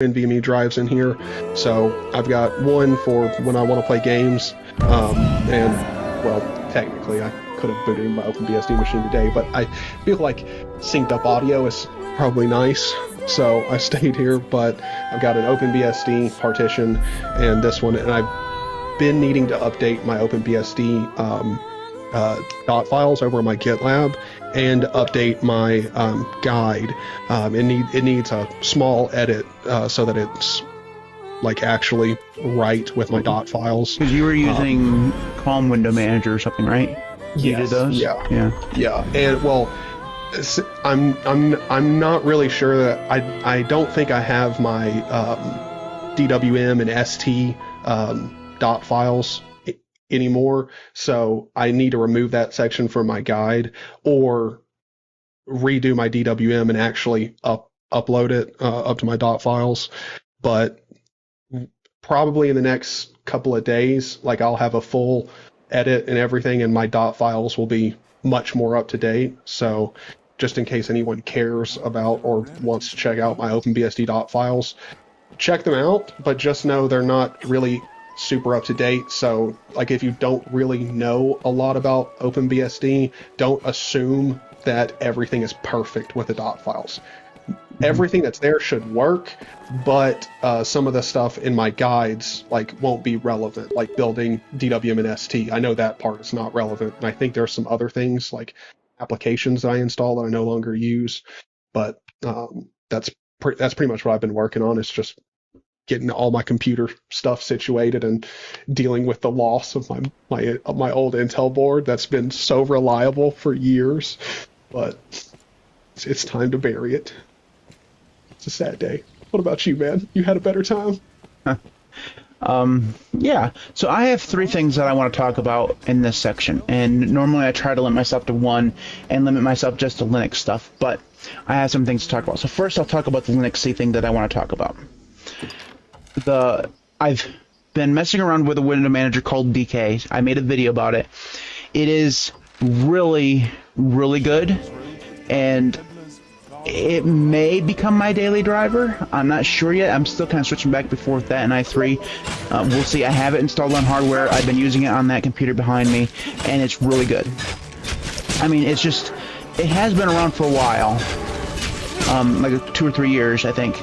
NVMe drives in here. So I've got one for when I want to play games, and well, technically I could have booted my OpenBSD machine today, but I feel like synced up audio is probably nice, so I stayed here. But I've got an OpenBSD partition and this one, and I've been needing to update my OpenBSD dot files over in my GitLab and update my guide. It needs a small edit so that it's like actually right with my dot files. Because you were using Calm Window Manager or something, right? You did those? Yeah. And well, I'm not really sure that I don't think I have my DWM and ST dot files anymore, so I need to remove that section from my guide or redo my DWM and actually upload it up to my dot files. But probably in the next couple of days, like, I'll have a full edit and everything, and my dot files will be much more up to date. So just in case anyone cares about or wants to check out my OpenBSD dot files, check them out, but just know they're not really super up to date. So like, if you don't really know a lot about OpenBSD, don't assume that everything is perfect with the dot files. Everything that's there should work, but some of the stuff in my guides like won't be relevant, like building DWM and ST. I know that part is not relevant, and I think there's some other things like applications that I install that I no longer use, but that's pretty much what I've been working on. It's just getting all my computer stuff situated and dealing with the loss of my old Intel board that's been so reliable for years, but it's time to bury it. It's a sad day. What about you, man? You had a better time? Yeah. So I have three things that I want to talk about in this section, and normally I try to limit myself to one and limit myself just to Linux stuff, but I have some things to talk about. So first I'll talk about the Linuxy thing that I want to talk about. I've been messing around with a window manager called DK. I made a video about it. It is really, really good, and it may become my daily driver. I'm not sure yet. I'm still kind of switching back and forth with that and i3. We'll see. I have it installed on hardware. I've been using it on that computer behind me, and it's really good. I mean, it has been around for a while, like 2 or 3 years, I think,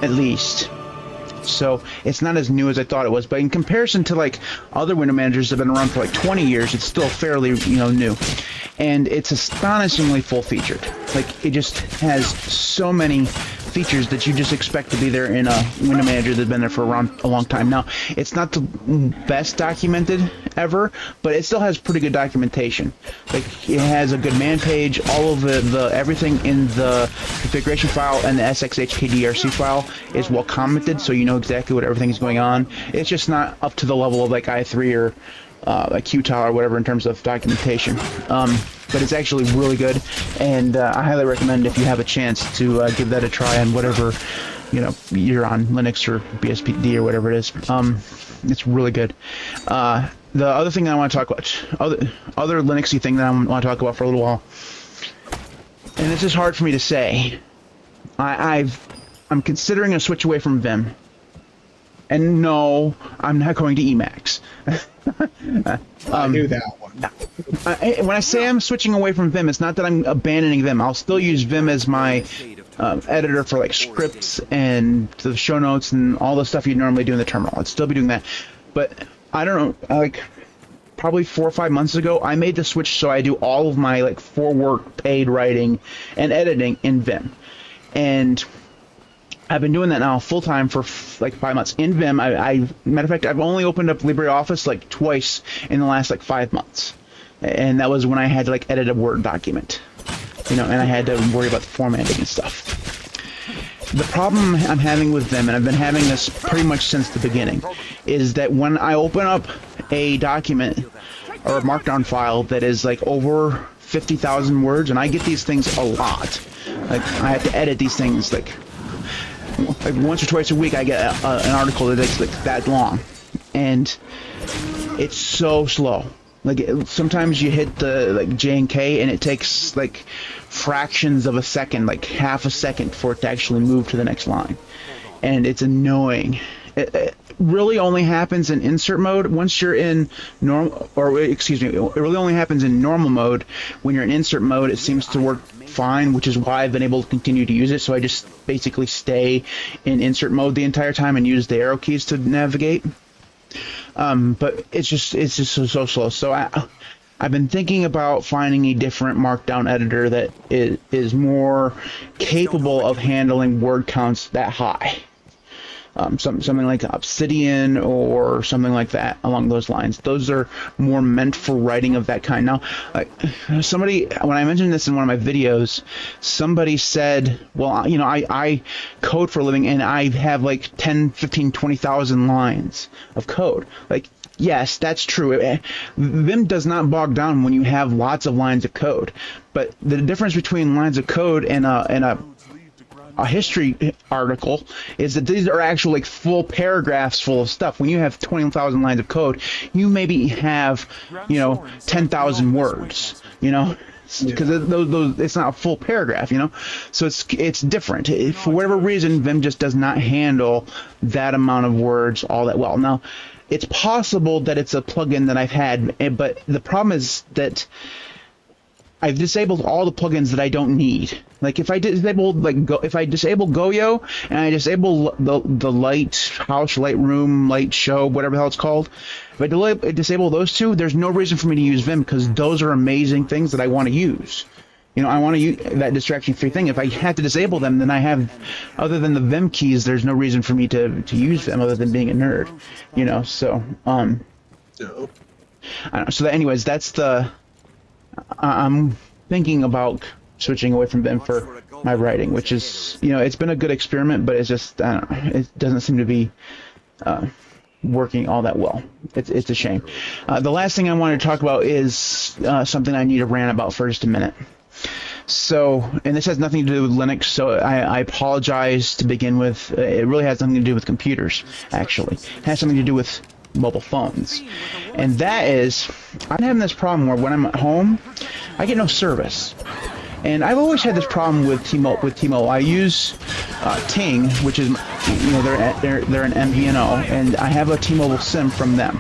at least. So it's not as new as I thought it was, but in comparison to like other window managers that have been around for like 20 years, it's still fairly, new. And it's astonishingly full-featured. Like, it just has so many features that you just expect to be there in a window manager that's been there for around a long time. Now, it's not the best documented ever, but it still has pretty good documentation. Like, it has a good man page. All of the everything in the configuration file and the SXHKDRC file is well commented, so you know exactly what everything is going on. It's just not up to the level of like i3 or like Qtile or whatever in terms of documentation. But it's actually really good, and I highly recommend, if you have a chance, to give that a try on whatever you're on, Linux or BSPD or whatever it is. It's really good. The other thing that I want to talk about, other Linuxy thing that I want to talk about for a little while, and this is hard for me to say. I'm considering a switch away from Vim. And no, I'm not going to Emacs. I knew that one. When I say I'm switching away from Vim, it's not that I'm abandoning Vim. I'll still use Vim as my editor for like scripts and the show notes and all the stuff you normally do in the terminal. I'd still be doing that. But I don't know, like probably 4 or 5 months ago, I made the switch so I do all of my like for work paid writing and editing in Vim. And I've been doing that now full-time for like 5 months in Vim. Matter of fact, I've only opened up LibreOffice like twice in the last like 5 months, and that was when I had to like edit a Word document, and I had to worry about the formatting and stuff. The problem I'm having with Vim, and I've been having this pretty much since the beginning, is that when I open up a document or a markdown file that is like over 50,000 words, and I get these things a lot, like I have to edit these things like once or twice a week. I get an article that's like that long, and it's so slow. Like sometimes you hit the like J and K, and it takes like fractions of a second, like half a second, for it to actually move to the next line. and it's annoying. It really only happens in insert mode. Once you're in normal, or excuse me, it really only happens in normal mode. When you're in insert mode, it seems to work fine, which is why I've been able to continue to use it. So I just basically stay in insert mode the entire time and use the arrow keys to navigate. But it's just so slow. So I've been thinking about finding a different markdown editor that is more capable of handling word counts that high. Something like Obsidian or something like that along those lines. Those are more meant for writing of that kind. Now, somebody, when I mentioned this in one of my videos, somebody said, well, you know, I code for a living and I have like 10, 15, 20,000 lines of code. Like, yes, that's true. Vim does not bog down when you have lots of lines of code. But the difference between lines of code and a history article is that these are actual like full paragraphs full of stuff. When you have 20,000 lines of code, you maybe have, you know, 10,000 words, you know, because those it's not a full paragraph, you know, so it's different. For whatever reason, Vim just does not handle that amount of words all that well. Now, it's possible that it's a plugin that I've had, but the problem is that I've disabled all the plugins that I don't need. Like if I disable Goyo and I disable the light house, light room, light show, whatever the hell it's called, if I disable those two, there's no reason for me to use Vim because those are amazing things that I want to use. You know, I want to use that distraction-free thing. If I had to disable them, then I have, other than the Vim keys, there's no reason for me to use them other than being a nerd. You know, so I don't know. So anyways, that's the. I'm thinking about switching away from Vim for my writing, which is, you know, it's been a good experiment, but it's just, I don't know, it doesn't seem to be working all that well. It's a shame. The last thing I wanted to talk about is something I need to rant about for just a minute. So, and this has nothing to do with Linux, so I apologize to begin with. It really has nothing to do with computers, actually. It has something to do with mobile phones, and that is I'm having this problem where when I'm at home I get no service, and I've always had this problem with T-Mobile. I use Ting, which is, you know, they're an MVNO, and I have a T-Mobile SIM from them.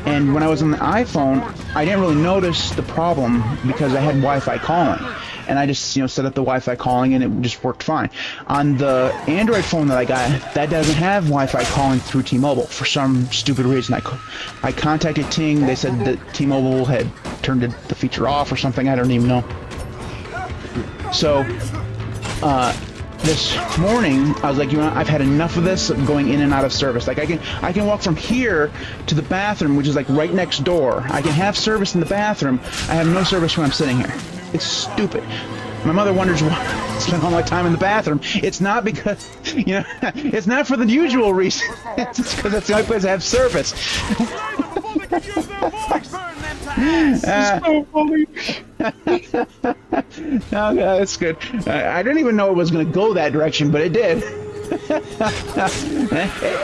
And when I was on the iPhone, I didn't really notice the problem because I had Wi-Fi calling. And I just, you know, set up the Wi-Fi calling and it just worked fine. On the Android phone that I got, that doesn't have Wi-Fi calling through T-Mobile for some stupid reason. I contacted Ting. They said that T-Mobile had turned the feature off or something. I don't even know. So this morning I was like, you know, I've had enough of this going in and out of service. Like I can walk from here to the bathroom, which is like right next door. I can have service in the bathroom. I have no service when I'm sitting here. It's stupid. My mother wonders why I spend all my time in the bathroom. It's not because, you know, it's not for the usual reason. It's just because that's the only place I have service. So funny. Oh, that's good. I didn't even know it was going to go that direction, but it did.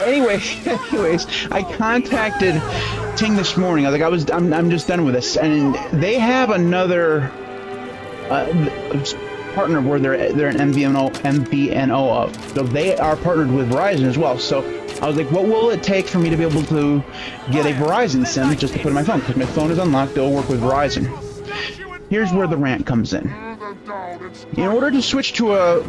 Anyways, I contacted Ting this morning. I was like, I'm just done with this, and they have another partner where they're an MVNO of, so they are partnered with Verizon as well. So I was like, what will it take for me to be able to get a Verizon SIM just to put in my phone? Because my phone is unlocked, it'll work with Verizon. Here's where the rant comes in. In order to switch to a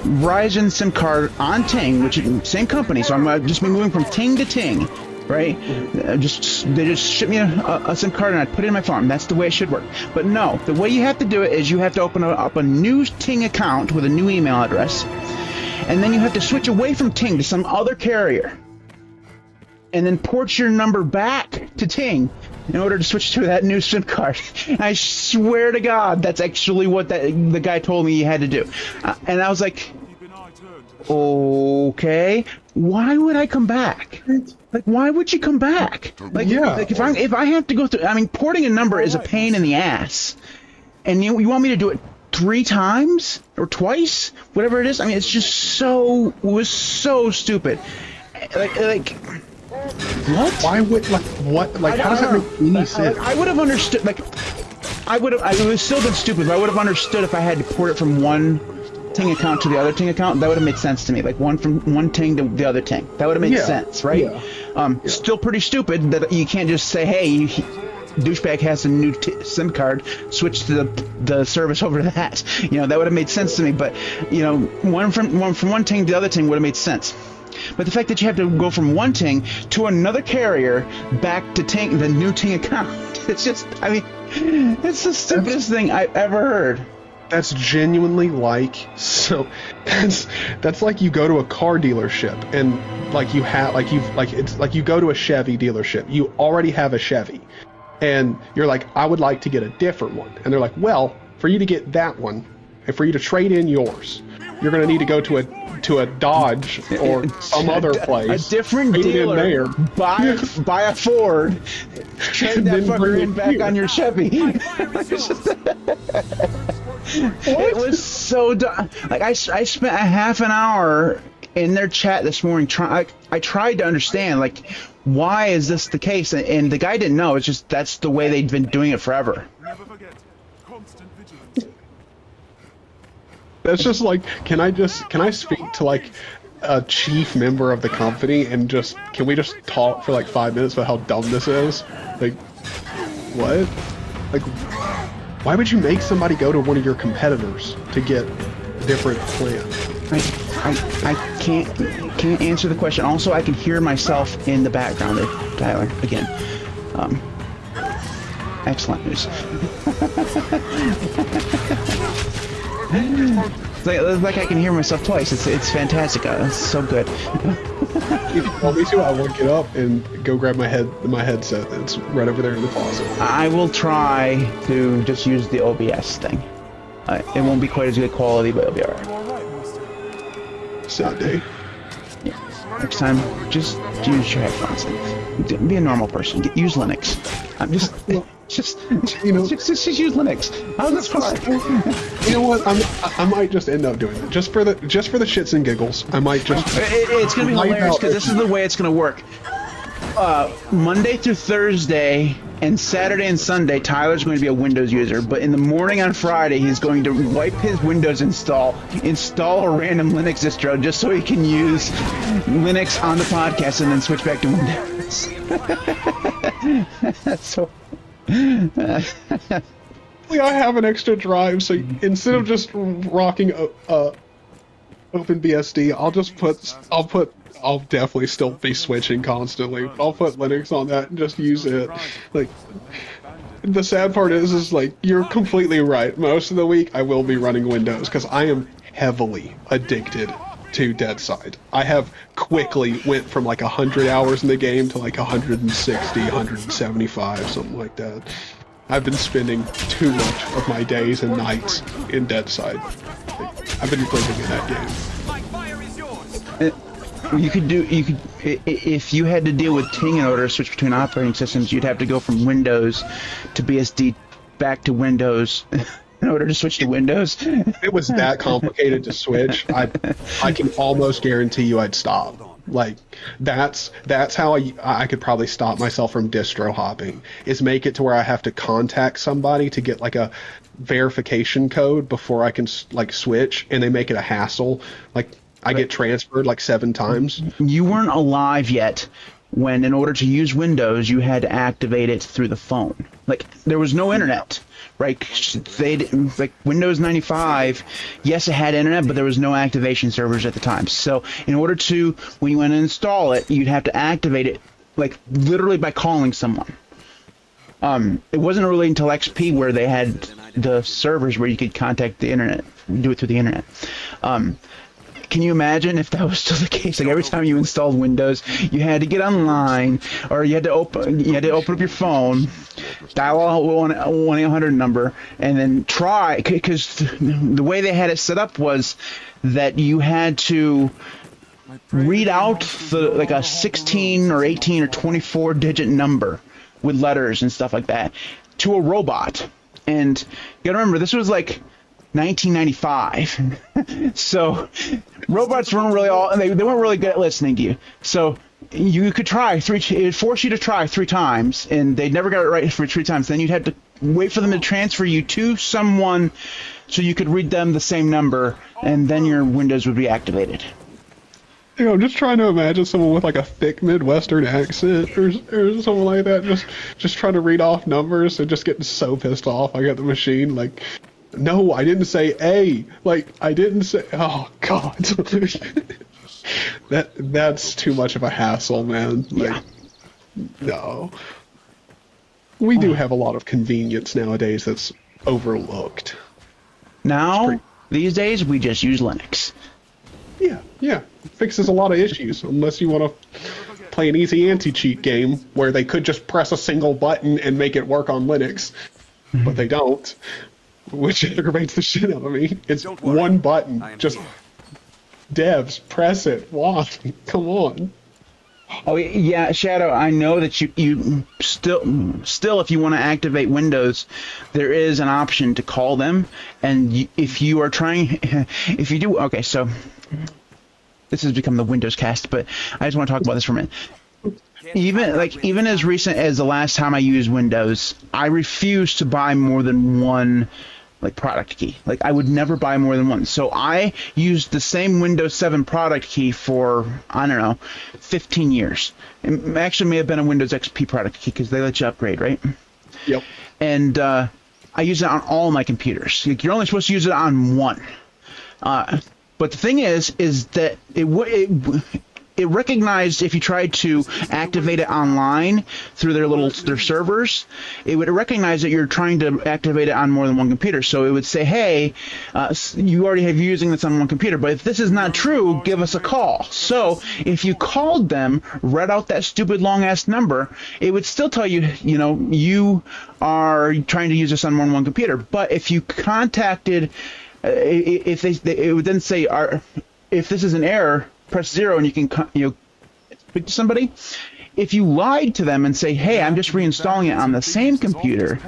Verizon SIM card on Ting, which is same company, so I'm just be moving from Ting to Ting, right? They just ship me a SIM card and I put it in my phone. That's the way it should work. But no, the way you have to do it is you have to open up a new Ting account with a new email address, and then you have to switch away from Ting to some other carrier, and then port your number back to Ting in order to switch to that new SIM card. I swear to God, that's actually what the guy told me he had to do. And I was like, okay, why would I come back? Like, why would you come back? Like, yeah. Like if I have to go through, I mean, porting a number is a pain in the ass, and you want me to do it 3 times or twice, whatever it is. I mean, it was so stupid. Like. What? Why would, like, what? Like, how does that make any sense? I would have understood, like, I would have still been stupid, but I would have understood if I had to port it from one Ting account to the other Ting account, that would have made sense to me. Like one from one Ting to the other Ting. That would have made sense, right? Yeah. Still pretty stupid that you can't just say, hey, douchebag has a new SIM card, switch to the service over to that. That would have made sense to me. But one from one Ting to the other Ting would have made sense. But the fact that you have to go from one Ting to another carrier back to Ting, the new Ting account, it's just, it's the stupidest thing I've ever heard. That's genuinely that's like you go to a car dealership and you go to a Chevy dealership. You already have a Chevy. And you're like, I would like to get a different one. And they're like, well, for you to get that one and for you to trade in yours, you're going to need to go to a Dodge or some other place. A different dealer. Buy a Ford. Trade that fucker in back on your Chevy. It was so dumb. Like I spent a half an hour in their chat this morning. I tried to understand, like, why is this the case? And the guy didn't know. It's just that's the way they'd been doing it forever. Never forget, constant vigilance. That's just like, can I speak to like a chief member of the company and can we just talk for like 5 minutes about how dumb this is? Like, what? Like, why would you make somebody go to one of your competitors to get a different plan? I can't answer the question. Also, I can hear myself in the background there, Tyler, again. Excellent news. It's like I can hear myself twice. It's fantastic. It's so good. If you want me to, I will get up and go grab my headset. It's right over there in the closet. I will try to just use the OBS thing. It won't be quite as good quality, but it'll be alright. Sunday. Yeah. Next time, just use your headphones. Be a normal person. Use Linux. Just use Linux. How's this fun? You know what? I might just end up doing it just for the shits and giggles. I might just. It's gonna be hilarious because this is the way it's gonna work. Monday through Thursday and Saturday and Sunday, Tyler's going to be a Windows user, but in the morning on Friday, he's going to wipe his Windows install a random Linux distro just so he can use Linux on the podcast and then switch back to Windows. So. I have an extra drive, so instead of just rocking OpenBSD, I'll definitely still be switching constantly, but I'll put Linux on that and just use it. Like, the sad part is like, you're completely right. Most of the week, I will be running Windows, because I am heavily addicted to Deadside. I have quickly went from like 100 hours in the game to like 160, 175, something like that. I've been spending too much of my days and nights in Deadside. Like, I've been living in that game. If you had to deal with Ting in order to switch between operating systems, you'd have to go from Windows to BSD back to Windows in order to switch to Windows. If it was that complicated to switch, I can almost guarantee you I'd stop. Like, that's how I could probably stop myself from distro hopping, is make it to where I have to contact somebody to get like a verification code before I can like switch, and they make it a hassle. Like, I get transferred like 7 times. You weren't alive yet when, in order to use Windows, you had to activate it through the phone. Like, there was no internet, right? Like Windows 95, yes, it had internet, but there was no activation servers at the time. So in order to, when you went to install it, you'd have to activate it, like, literally by calling someone. It wasn't really until XP where they had the servers where you could contact the internet, do it through the internet. Can you imagine if that was still the case? Like, every time you installed Windows, you had to get online, or you had to open up your phone, dial a 1-800 number, and then try, because the way they had it set up was that you had to read out like a 16 or 18 or 24 digit number with letters and stuff like that to a robot. And you gotta remember, this was like 1995, so robots weren't really they weren't really good at listening to you. So you could try it would force you to try 3 times, and they never got it right for 3 times. Then you'd have to wait for them to transfer you to someone so you could read them the same number, and then your Windows would be activated. You know, I'm just trying to imagine someone with like a thick Midwestern accent or something like that, just trying to read off numbers and just getting so pissed off. I got the machine like, no, I didn't say A. Like, I didn't say. Oh God, that's too much of a hassle, man. Like, no. We do have a lot of convenience nowadays that's overlooked. Now, these days, we just use Linux. Yeah. It fixes a lot of issues, unless you want to play an easy anti-cheat game where they could just press a single button and make it work on Linux, but they don't, which aggravates the shit out of me. It's one button, just devs, press it. Why? Come on. Oh yeah, Shadow. I know that you still if you want to activate Windows, there is an option to call them, and if you are trying, if you do, okay, so this has become the Windows cast, but I just want to talk about this for a minute. Even as recent as the last time I used Windows, I refuse to buy more than one product key. Like, I would never buy more than one. So I used the same Windows 7 product key for, I don't know, 15 years. It actually may have been a Windows XP product key because they let you upgrade, right? Yep. And I use it on all my computers. Like, you're only supposed to use it on one. But the thing is that it recognized if you tried to activate it online through their servers, it would recognize that you're trying to activate it on more than one computer. So it would say, hey, you already have using this on one computer, but if this is not true, give us a call. So if you called them, read out that stupid long-ass number, it would still tell you, you are trying to use this on more than one computer. But if you contacted, it would then say, if this is an error, press 0 and you can speak to somebody. If you lied to them and say, hey, I'm just reinstalling it on the same computer,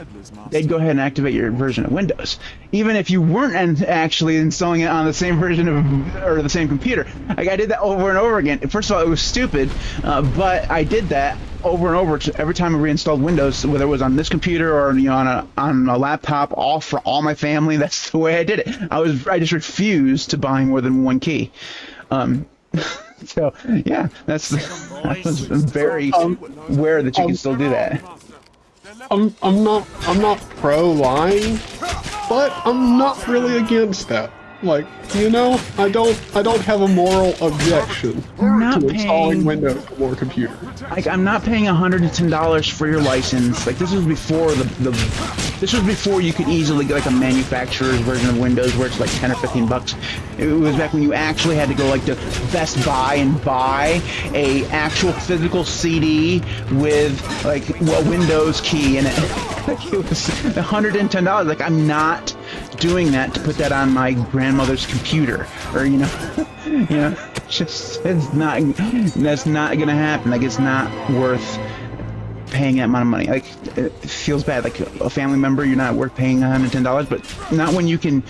they'd go ahead and activate your version of Windows. Even if you weren't actually installing it on the same version or the same computer. Like, I did that over and over again. First of all, it was stupid, but I did that over and over every time I reinstalled Windows, whether it was on this computer or on a laptop, all for all my family. That's the way I did it. I just refused to buy more than one key. So yeah, I was very aware that you can still do that. I'm not pro lying, but I'm not really against that. Like, I don't have a moral objection to installing Windows on more computer. Like, I'm not paying $110 for your license. Like, this was before this was before you could easily get like a manufacturer's version of Windows where it's like $10 or $15. It was back when you actually had to go like to Best Buy and buy a actual physical CD with like a Windows key in it. Like, it was $110. Like, I'm not doing that to put that on my grandmother's computer, or that's not gonna happen. Like, it's not worth paying that amount of money. Like, it feels bad. Like, a family member, you're not worth paying $110, but not when you can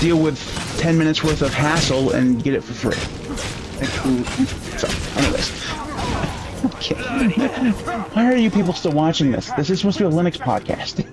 deal with 10 minutes worth of hassle and get it for free. So, anyways. Okay. Why are you people still watching this? This is supposed to be a Linux podcast.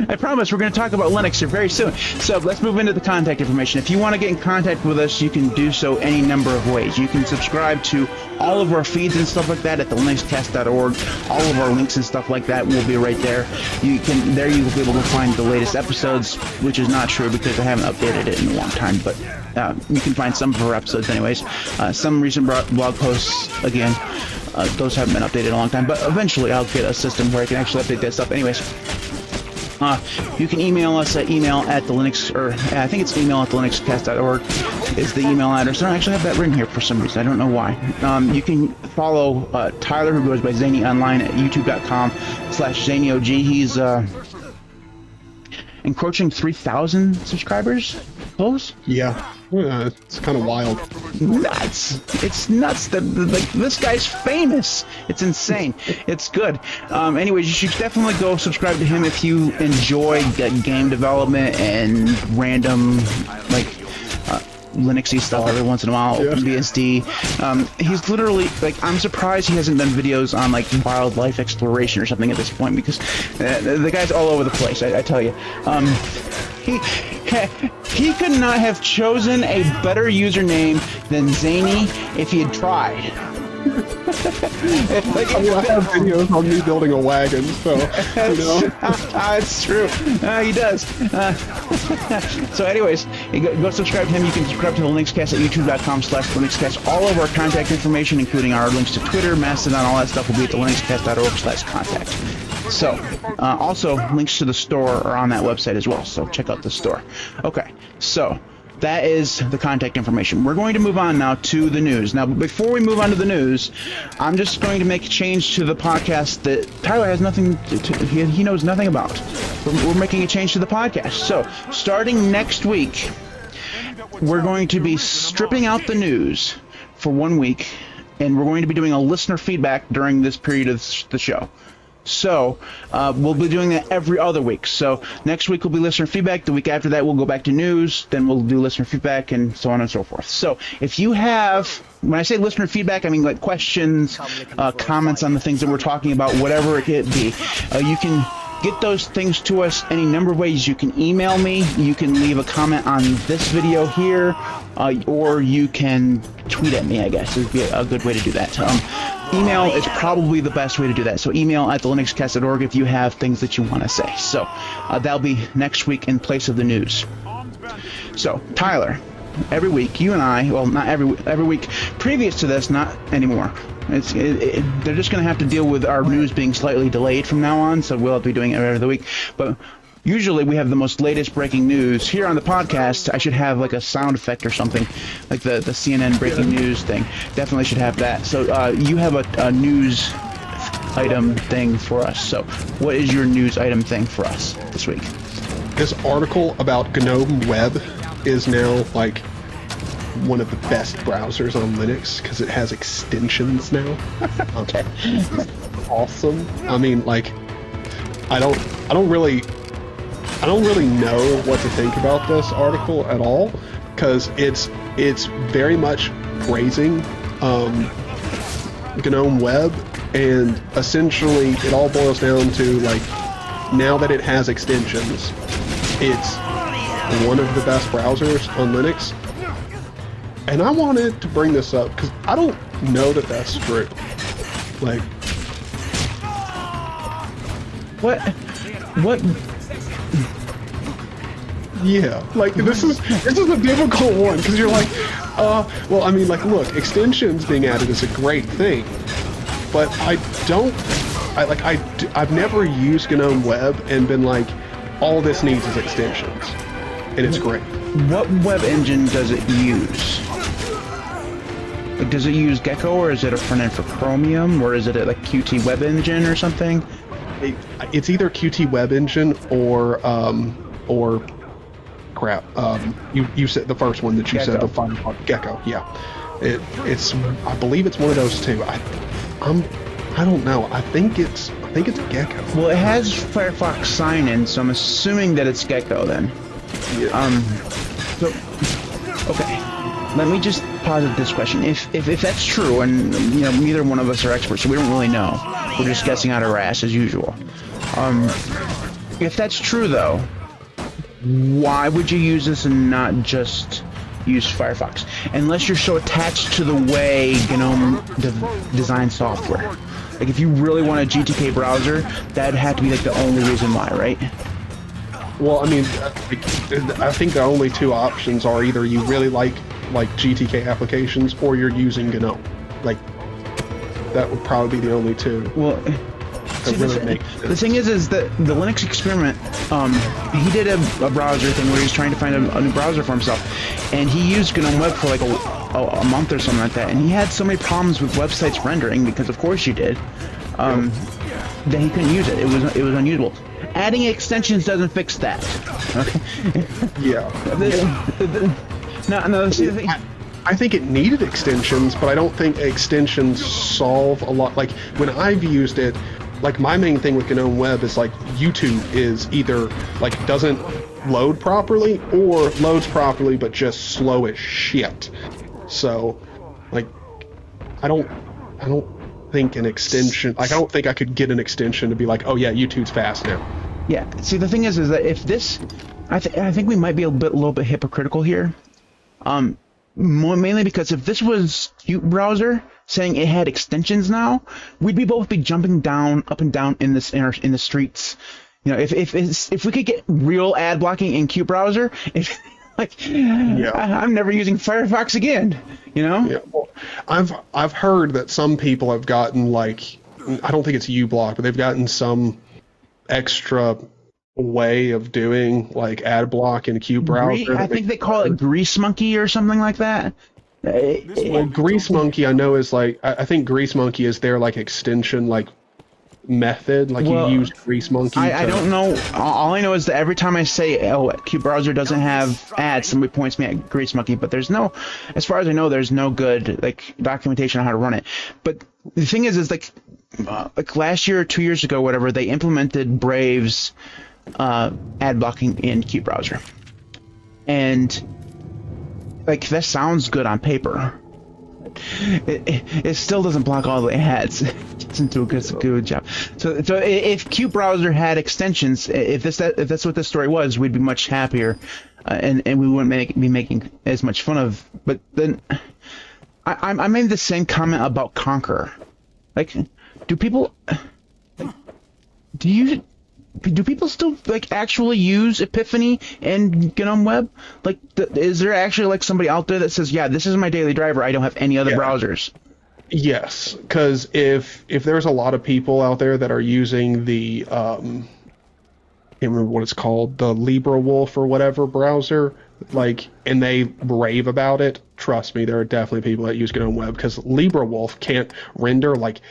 I promise we're going to talk about Linux here very soon. So let's move into the contact information. If you want to get in contact with us, you can do so any number of ways. You can subscribe to all of our feeds and stuff like that at TheLinuxCast.org. All of our links and stuff like that will be right there. You will be able to find the latest episodes, which is not true because I haven't updated it in a long time, but you can find some of our episodes anyways. Some recent blog posts, again. Those haven't been updated in a long time, but eventually I'll get a system where I can actually update that stuff. Anyways, you can email us at I think it's email at thelinuxcast.org is the email address. I don't actually have that written here for some reason. I don't know why. You can follow Tyler, who goes by Zany Online, at youtube.com/ZanyOG. He's encroaching 3,000 subscribers. Close? Yeah. It's kind of wild. Nuts! It's nuts. Like, this guy's famous. It's insane. It's good. Anyways, you should definitely go subscribe to him if you enjoy game development and random Linuxy stuff every once in a while, OpenBSD. He's literally, like, I'm surprised he hasn't done videos on, like, wildlife exploration or something at this point, because the guy's all over the place, I tell you. He could not have chosen a better username than Zany if he had tried. I have videos on me building a wagon, so, you know. It's true. He does. So anyways, go subscribe to him. You can subscribe to the LinuxCast at youtube.com/LinuxCast. All of our contact information, including our links to Twitter, Mastodon, all that stuff will be at thelinuxcast.org/contact. So, also, links to the store are on that website as well, so check out the store. Okay, so that is the contact information. We're going to move on now to the news. Now, before we move on to the news, I'm just going to make a change to the podcast that Tyler has nothing he knows nothing about. We're making a change to the podcast. So, starting next week, we're going to be stripping out the news for 1 week, and we're going to be doing a listener feedback during this period of the show. So, we'll be doing that every other week. So, next week will be listener feedback. The week after that, we'll go back to news. Then we'll do listener feedback and so on and so forth. So, if you have, when I say listener feedback, I mean like questions, comments on the things that we're talking about, whatever it could be. You can get those things to us any number of ways. You can email me. You can leave a comment on this video here. Or you can tweet at me, I guess. It would be a good way to do that. Email is probably the best way to do that. So email at thelinuxcast.org if you have things that you want to say. So that'll be next week in place of the news. So, Tyler, every week, you and I, well, not every week previous to this, not anymore. They're just going to have to deal with our news being slightly delayed from now on, so we'll have to be doing it every other week. But usually we have the most latest breaking news. Here on the podcast, I should have like a sound effect or something, like the CNN breaking news thing. Definitely should have that. So you have a news item thing for us. So what is your news item thing for us this week? This article about GNOME Web is now like one of the best browsers on Linux because it has extensions now. Okay. Awesome. I mean, like, I don't really know what to think about this article at all, because it's very much praising GNOME Web, and essentially it all boils down to, like, now that it has extensions, it's one of the best browsers on Linux. And I wanted to bring this up because I don't know that that's true. Like, what? Yeah, like this is a difficult one because you're like, well, I mean, like, look, extensions being added is a great thing, but I've never used GNOME Web and been like, all this needs is extensions, and it's great. What web engine does it use? Like, does it use Gecko, or is it a front end for Chromium, or is it like Qt Web Engine or something? It's either Qt Web Engine or crap. You said the first one that you Gecko. said, the Firefox Gecko. Yeah, it's I believe it's one of those two. I don't know. I think it's Gecko. Well, it has Firefox sign-in, so I'm assuming that it's Gecko then. Yeah. So, okay. Let me just posit this question: if that's true, and you know, neither one of us are experts, so we don't really know. We're just guessing out our ass as usual. If that's true, though, why would you use this and not just use Firefox? Unless you're so attached to the way GNOME designs software. Like, if you really want a GTK browser, that'd have to be like the only reason why, right? Well, I mean, I think the only two options are either you really like GTK applications, or you're using GNOME. Like, that would probably be the only two. Well, see, the thing is that the Linux experiment, he did a browser thing where he was trying to find a new browser for himself, and he used GNOME Web for like a month or something like that, and he had so many problems with websites rendering, because of course you did, that he couldn't use it. It was unusable. Adding extensions doesn't fix that. Okay. Yeah. No, see the thing. I think it needed extensions, but I don't think extensions solve a lot. Like, when I've used it, like my main thing with GNOME Web is like YouTube is either like doesn't load properly or loads properly but just slow as shit. So like I don't think an extension, like I don't think I could get an extension to be like, oh yeah, YouTube's fast now. Yeah. See, the thing is that if this, I think we might be a little bit hypocritical here. Mainly because if this was Qt browser saying it had extensions now, we'd both be jumping up and down in the streets. You know, if we could get real ad blocking in Qt browser, I'm never using Firefox again. You know? Yeah. Well, I've heard that some people have gotten like, I don't think it's uBlock, but they've gotten some extra way of doing like ad block in Qt browser. I think they call it Grease Monkey or something like that. Well, Grease Monkey I know is like, I think Grease Monkey is their like extension like method, like you use Grease Monkey. I don't know. All I know is that every time I say, oh, Qt browser doesn't have ads, somebody points me at Grease Monkey, but there's no, as far as I know, there's no good like documentation on how to run it. But the thing is like last year or 2 years ago, whatever, they implemented Brave's ad blocking in Qt browser, and like that sounds good on paper. It still doesn't block all the ads. It doesn't do a good job. So if Qt browser had extensions, if that's what this story was, we'd be much happier, and we wouldn't be making as much fun of. But then I made the same comment about Conqueror. Like, do people still like actually use Epiphany and GNOME Web? Like, is there actually like somebody out there that says, yeah, this is my daily driver, I don't have any other browsers? Yes, because if there's a lot of people out there that are using the I can't remember what it's called, the LibreWolf or whatever browser, like, and they rave about it, trust me, there are definitely people that use GNOME Web, because LibreWolf can't render like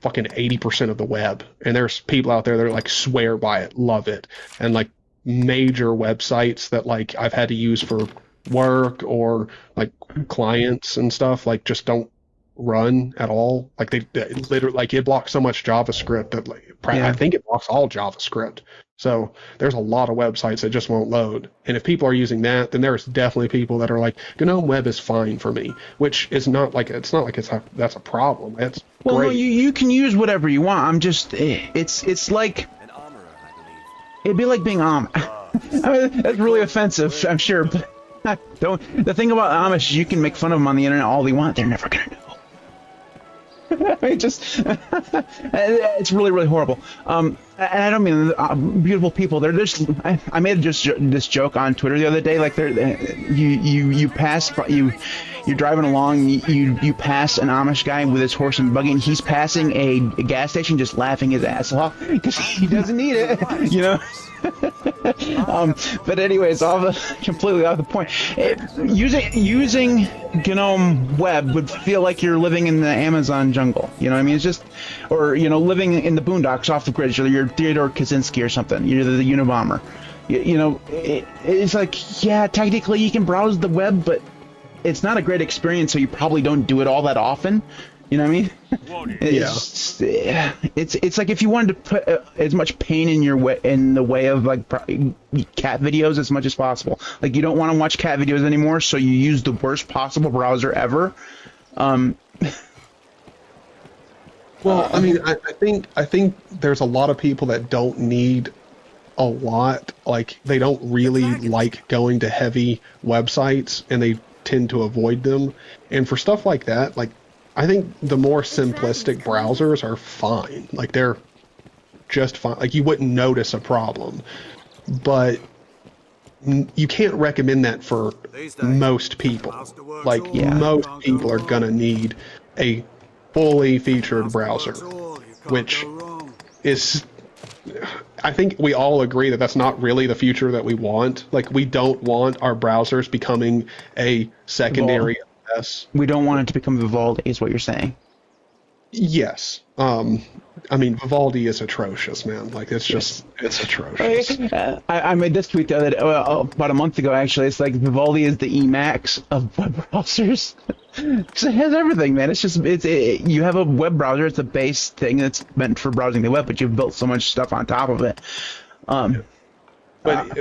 fucking 80% of the web, and there's people out there that are like swear by it, love it, and like major websites that like I've had to use for work or like clients and stuff like just don't run at all. Like they literally, like, it blocks so much JavaScript that like I think it blocks all JavaScript. So there's a lot of websites that just won't load. And if people are using that, then there's definitely people that are like, GNOME Web is fine for me, which is not like, that's a problem. It's well, great. No, you can use whatever you want. I'm just, it's like, it'd be like being Amish. I mean, that's really offensive, I'm sure. But the thing about Amish is you can make fun of them on the internet all they want. They're never gonna know. It's really, really horrible. And I don't mean beautiful people. They're just. I made this joke on Twitter the other day. Like you're driving along. You pass an Amish guy with his horse and buggy, and he's passing a gas station, just laughing his ass off because he doesn't need it. You know. But anyways, completely off the point. Using GNOME Web would feel like you're living in the Amazon jungle. You know what I mean? It's just, or living in the boondocks off the grid. You're Theodore Kaczynski or something. You're the Unabomber. It's like, yeah, technically you can browse the web, but it's not a great experience, so you probably don't do it all that often. You know what I mean? It's like if you wanted to put as much pain in the way of like cat videos as much as possible. Like you don't want to watch cat videos anymore, so you use the worst possible browser ever. Well, I mean, I think there's a lot of people that don't need a lot. Like they don't really like going to heavy websites, and they tend to avoid them. And for stuff like that, like, I think the more simplistic browsers are fine. Like, they're just fine. Like, you wouldn't notice a problem. But you can't recommend that for most people. Like, most people are going to need a fully featured browser, which is... I think we all agree that that's not really the future that we want. Like, we don't want our browsers becoming a secondary... We don't want it to become Vivaldi, is what you're saying. Yes. I mean, Vivaldi is atrocious, man. Like, it's just, it's atrocious. I made this tweet the other day, about a month ago, actually. It's like Vivaldi is the Emacs of web browsers. 'Cause it has everything, man. It's just, you have a web browser. It's a base thing that's meant for browsing the web, but you've built so much stuff on top of it. But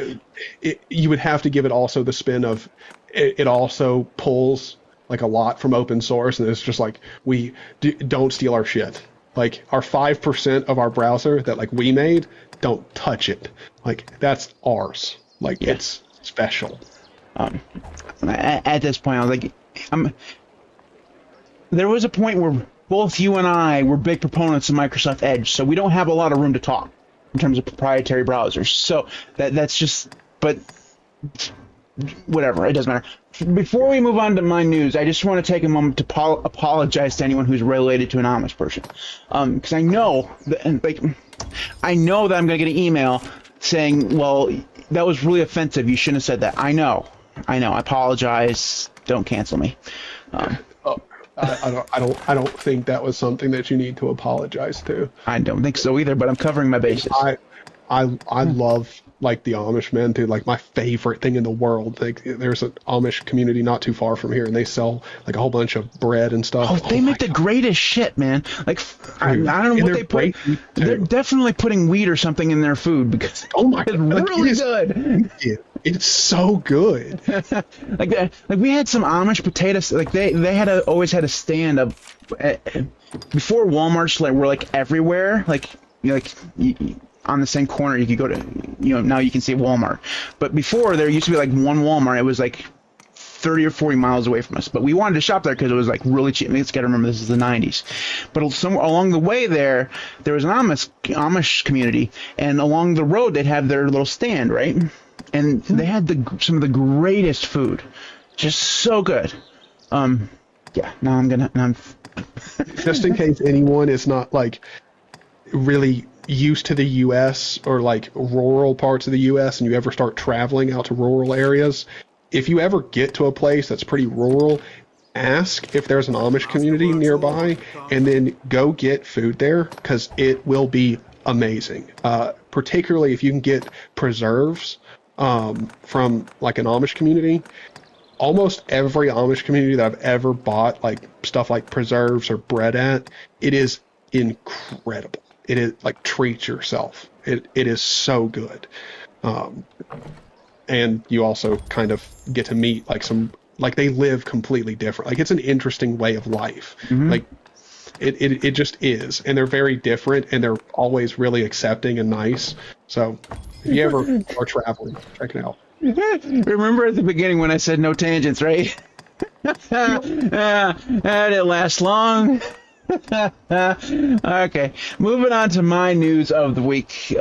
you would have to give it also the spin of it also pulls like a lot from open source, and it's just like, don't steal our shit. Like, our 5% of our browser that like we made, don't touch it. Like, that's ours. Like, it's special. At this point, I was like, there was a point where both you and I were big proponents of Microsoft Edge, so we don't have a lot of room to talk in terms of proprietary browsers. So that's just, but whatever, it doesn't matter. Before we move on to my news, I just want to take a moment to apologize to anyone who's related to an Amish person, because I know that, I know that I'm going to get an email saying, "Well, that was really offensive. You shouldn't have said that." I know. I apologize. Don't cancel me. I don't think that was something that you need to apologize to. I don't think so either, but I'm covering my bases. I love like the Amish men, dude. Like, my favorite thing in the world. Like, there's an Amish community not too far from here, and they sell like a whole bunch of bread and stuff. Oh, they make the greatest shit, man. Like, I don't know what they put. They're definitely putting wheat or something in their food, because oh my god, it's really good. It's so good. like we had some Amish potatoes. Like they had always had a stand of before Walmart's were like everywhere. Like, on the same corner you could go to, now you can see Walmart. But before, there used to be like one Walmart. It was like 30 or 40 miles away from us. But we wanted to shop there because it was like really cheap. Let's gotta remember, this is the 90s. But somewhere along the way there was an Amish community, and along the road they'd have their little stand, right? And they had some of the greatest food, just so good. Yeah. Now I'm just in case anyone is not like really used to the U.S. or like rural parts of the U.S. and you ever start traveling out to rural areas, if you ever get to a place that's pretty rural, ask if there's an Amish community nearby, and then go get food there, because it will be amazing. Particularly if you can get preserves from like an Amish community. Almost every Amish community that I've ever bought like stuff like preserves or bread at, it is incredible. It is like, treat yourself. It is so good. And you also kind of get to meet like they live completely different. Like, it's an interesting way of life. Mm-hmm. Like it just is. And they're very different, and they're always really accepting and nice. So if you ever are traveling, check it out. Remember at the beginning when I said no tangents, right? That didn't last long. Okay, moving on to my news of the week.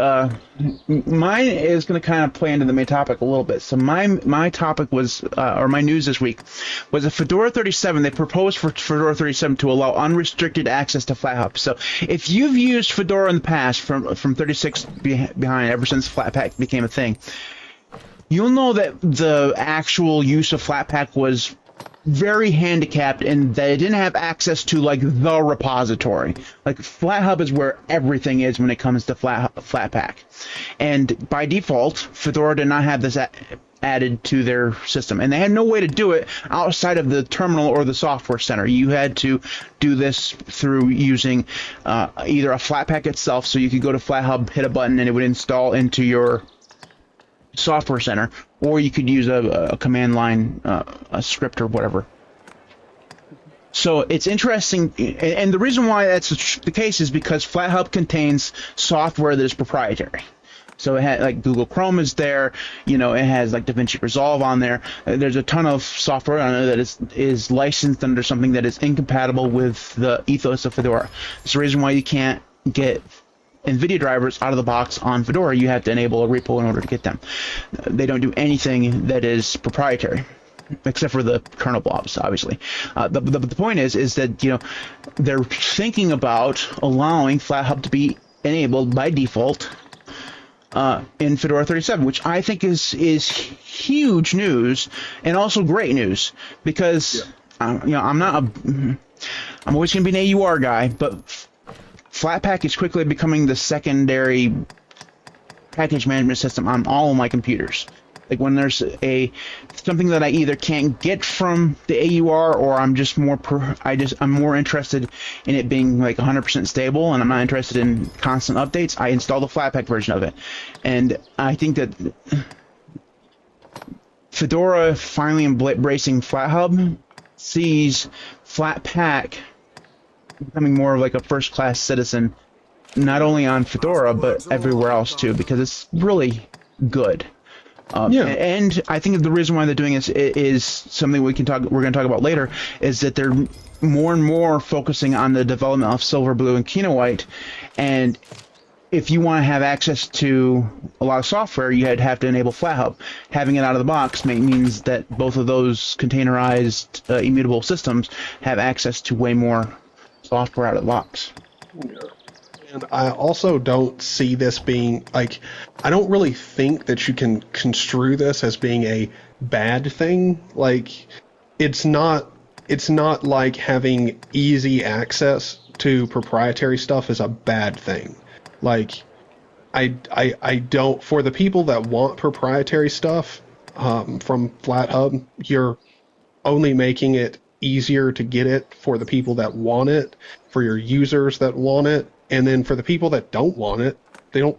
Mine is going to kind of play into the main topic a little bit. So my topic was, or my news this week, was a Fedora 37. They proposed for Fedora 37 to allow unrestricted access to FlatHub. So if you've used Fedora in the past, from 36 behind, ever since Flatpak became a thing, you'll know that the actual use of Flatpak was very handicapped in that it didn't have access to like the repository. Like, FlatHub is where everything is when it comes to Flatpak, and by default Fedora did not have this added to their system, and they had no way to do it outside of the terminal or the software center. You had to do this through using either a Flatpak itself, so you could go to FlatHub, hit a button, and it would install into your software center, or you could use a command line, a script or whatever. So it's interesting, and the reason why that's the case is because FlatHub contains software that is proprietary. So it had, like, Google Chrome is there, it has like DaVinci Resolve on there. There's a ton of software on there that is licensed under something that is incompatible with the ethos of Fedora. It's the reason why you can't get NVIDIA drivers out of the box on Fedora. You have to enable a repo in order to get them. They don't do anything that is proprietary, except for the kernel blobs, obviously. The point is that they're thinking about allowing FlatHub to be enabled by default in Fedora 37, which I think is huge news, and also great news, because I'm always going to be an AUR guy, but Flatpak is quickly becoming the secondary package management system on all of my computers. Like when there's something that I either can't get from the AUR, or I'm just I'm more interested in it being like 100% stable, and I'm not interested in constant updates, I install the Flatpak version of it. And I think that Fedora finally embracing FlatHub sees Flatpak becoming more of like a first-class citizen, not only on Fedora but everywhere else too, because it's really good. And I think the reason why they're doing this is something we're going to talk about later, is that they're more and more focusing on the development of Silverblue and ykenoWhite, and if you want to have access to a lot of software, you'd have to enable FlatHub. Having it out of the box means that both of those containerized immutable systems have access to way more software out of the box. Yeah. And I also don't see this being, like, I don't really think that you can construe this as being a bad thing. Like, it's not like having easy access to proprietary stuff is a bad thing. Like, I don't, for the people that want proprietary stuff from FlatHub, you're only making it easier to get it for the people that want it, for your users that want it. And then for the people that don't want it, you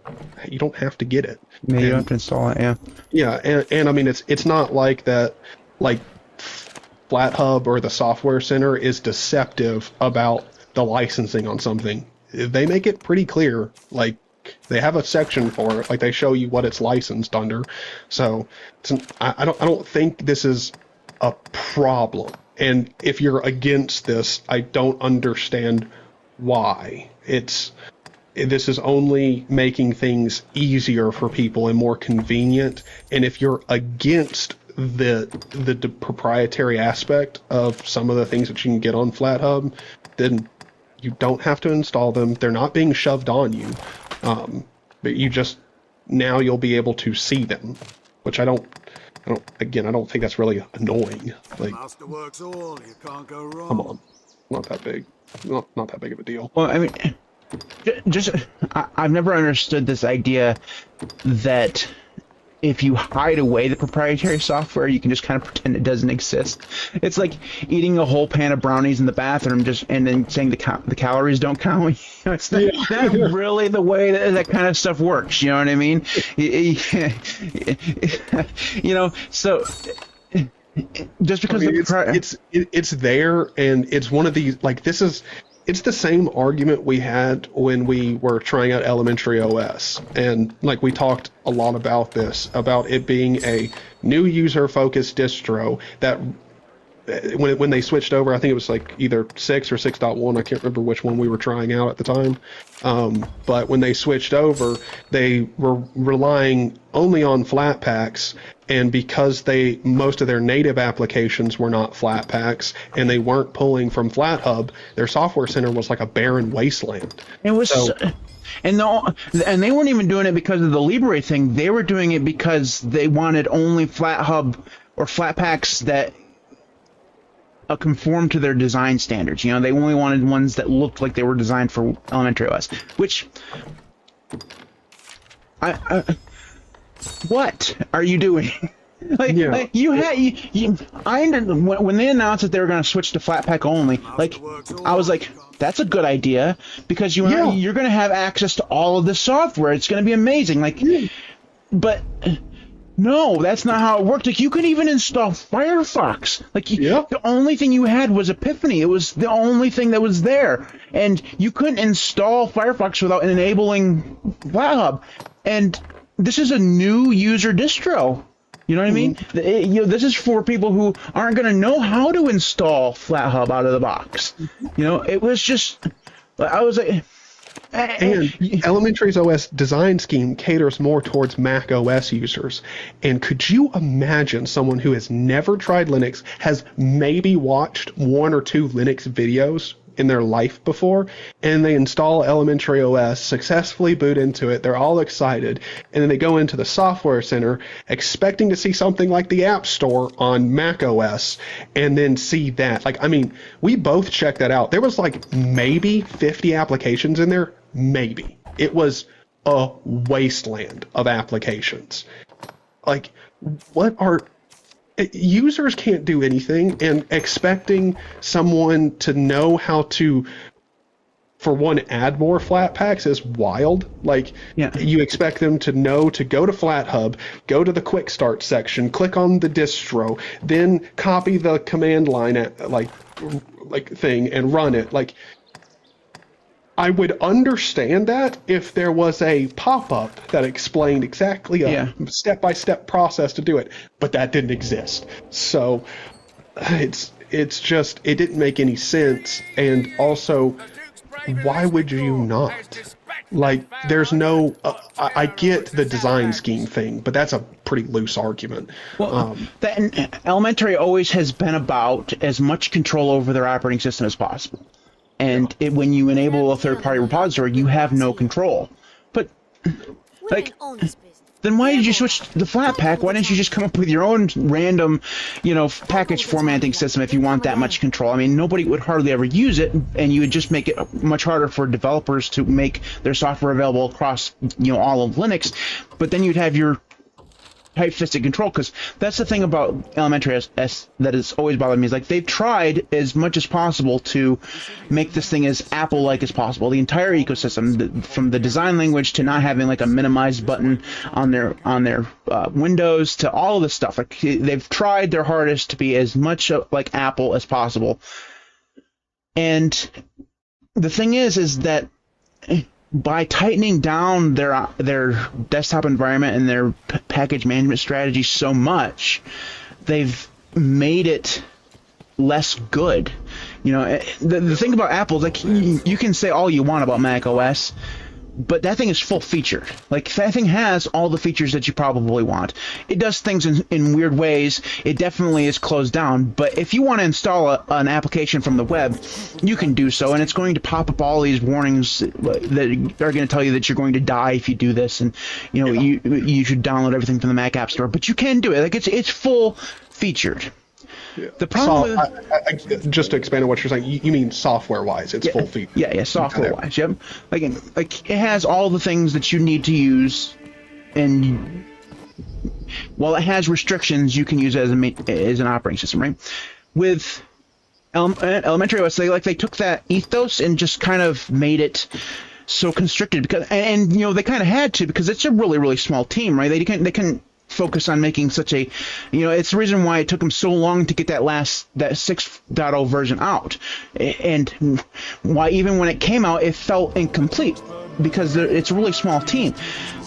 don't have to get it. Yeah, you have to install it, yeah. Yeah, and I mean, it's not like that, like, FlatHub or the Software Center is deceptive about the licensing on something. They make it pretty clear. Like, they have a section for it. Like, they show you what it's licensed under. So I don't think this is a problem. And if you're against this, I don't understand why. This is only making things easier for people and more convenient. And if you're against the proprietary aspect of some of the things that you can get on FlatHub, then you don't have to install them. They're not being shoved on you. But now you'll be able to see them, which I don't think that's really annoying. Like, Master works all, you can't go wrong. come on. Not that big. Not that big of a deal. Well, I mean, I've never understood this idea that if you hide away the proprietary software, you can just kind of pretend it doesn't exist. It's like eating a whole pan of brownies in the bathroom and then saying the calories don't count. You know, it's not really the way that kind of stuff works. You know what I mean? You know, so just because it's there, and it's one of these, like, it's the same argument we had when we were trying out Elementary OS, and like we talked a lot about this, about it being a new user-focused distro that when they switched over, I think it was like either 6 or 6.1, I can't remember which one we were trying out at the time, but when they switched over, they were relying only on Flatpaks, and because most of their native applications were not Flatpaks, and they weren't pulling from FlatHub, their Software Center was like a barren wasteland. It was, and they weren't even doing it because of the Libre thing. They were doing it because they wanted only FlatHub or Flatpaks that conform to their design standards. You know, they only wanted ones that looked like they were designed for Elementary OS. Which, what are you doing? When they announced that they were going to switch to Flatpak only, like, I was like, that's a good idea, because you're going to have access to all of the software. It's going to be amazing. Like, but no, that's not how it worked. Like, you could even install Firefox. Like, the only thing you had was Epiphany. It was the only thing that was there, and you couldn't install Firefox without enabling FlatHub. And this is a new user distro. You know what I mean? This is for people who aren't going to know how to install FlatHub out of the box. You know, it was just, I was like, and Elementary's OS design scheme caters more towards Mac OS users. And could you imagine someone who has never tried Linux, has maybe watched 1 or 2 Linux videos, in their life before, and they install elementary OS, successfully boot into it, they're all excited, and then they go into the software center expecting to see something like the App Store on Mac OS, and then see that. Like, I mean, we both checked that out. There was like maybe 50 applications in there, maybe. It was a wasteland of applications. Like, what are... Users can't do anything, and expecting someone to know how to, for one, add more flat packs is wild. Like, you expect them to know to go to FlatHub, go to the quick start section, click on the distro, then copy the command line thing and run it. Like, I would understand that if there was a pop-up that explained exactly a step-by-step process to do it, but that didn't exist. So it's just, it didn't make any sense. And also, why would you not? Like, there's no, I get the design scheme thing, but that's a pretty loose argument. Well, Elementary always has been about as much control over their operating system as possible. And when you enable a third-party repository, you have no control. But, like, then why did you switch to the Flatpak? Why didn't you just come up with your own random, package formatting system if you want that much control? I mean, nobody would hardly ever use it, and you would just make it much harder for developers to make their software available across, all of Linux. But then you'd have your tight-fisted control, because that's the thing about Elementary that has always bothered me, is like they've tried as much as possible to make this thing as Apple-like as possible. The entire ecosystem, from the design language to not having like a minimized button on their Windows to all of this stuff. Like, they've tried their hardest to be as much like Apple as possible. And the thing is that by tightening down their desktop environment and their package management strategy so much, they've made it less good. The thing about Apple is, like, you can say all you want about Mac OS, but that thing is full featured. Like, that thing has all the features that you probably want. It does things in weird ways. It definitely is closed down. But if you want to install an application from the web, you can do so, and it's going to pop up all these warnings that are going to tell you that you're going to die if you do this, and you should download everything from the Mac App Store. But you can do it. Like, it's full featured. Yeah. The problem just to expand on what you're saying, you mean software-wise, it's full feature. Yeah, software-wise, yep. Like, it has all the things that you need to use, and while it has restrictions, you can use it as an operating system, right? With Elementary OS, they took that ethos and just kind of made it so constricted, because they kind of had to, because it's a really, really small team, right? They can focus on making such a, it's the reason why it took them so long to get that 6.0 version out, and why even when it came out it felt incomplete, because it's a really small team.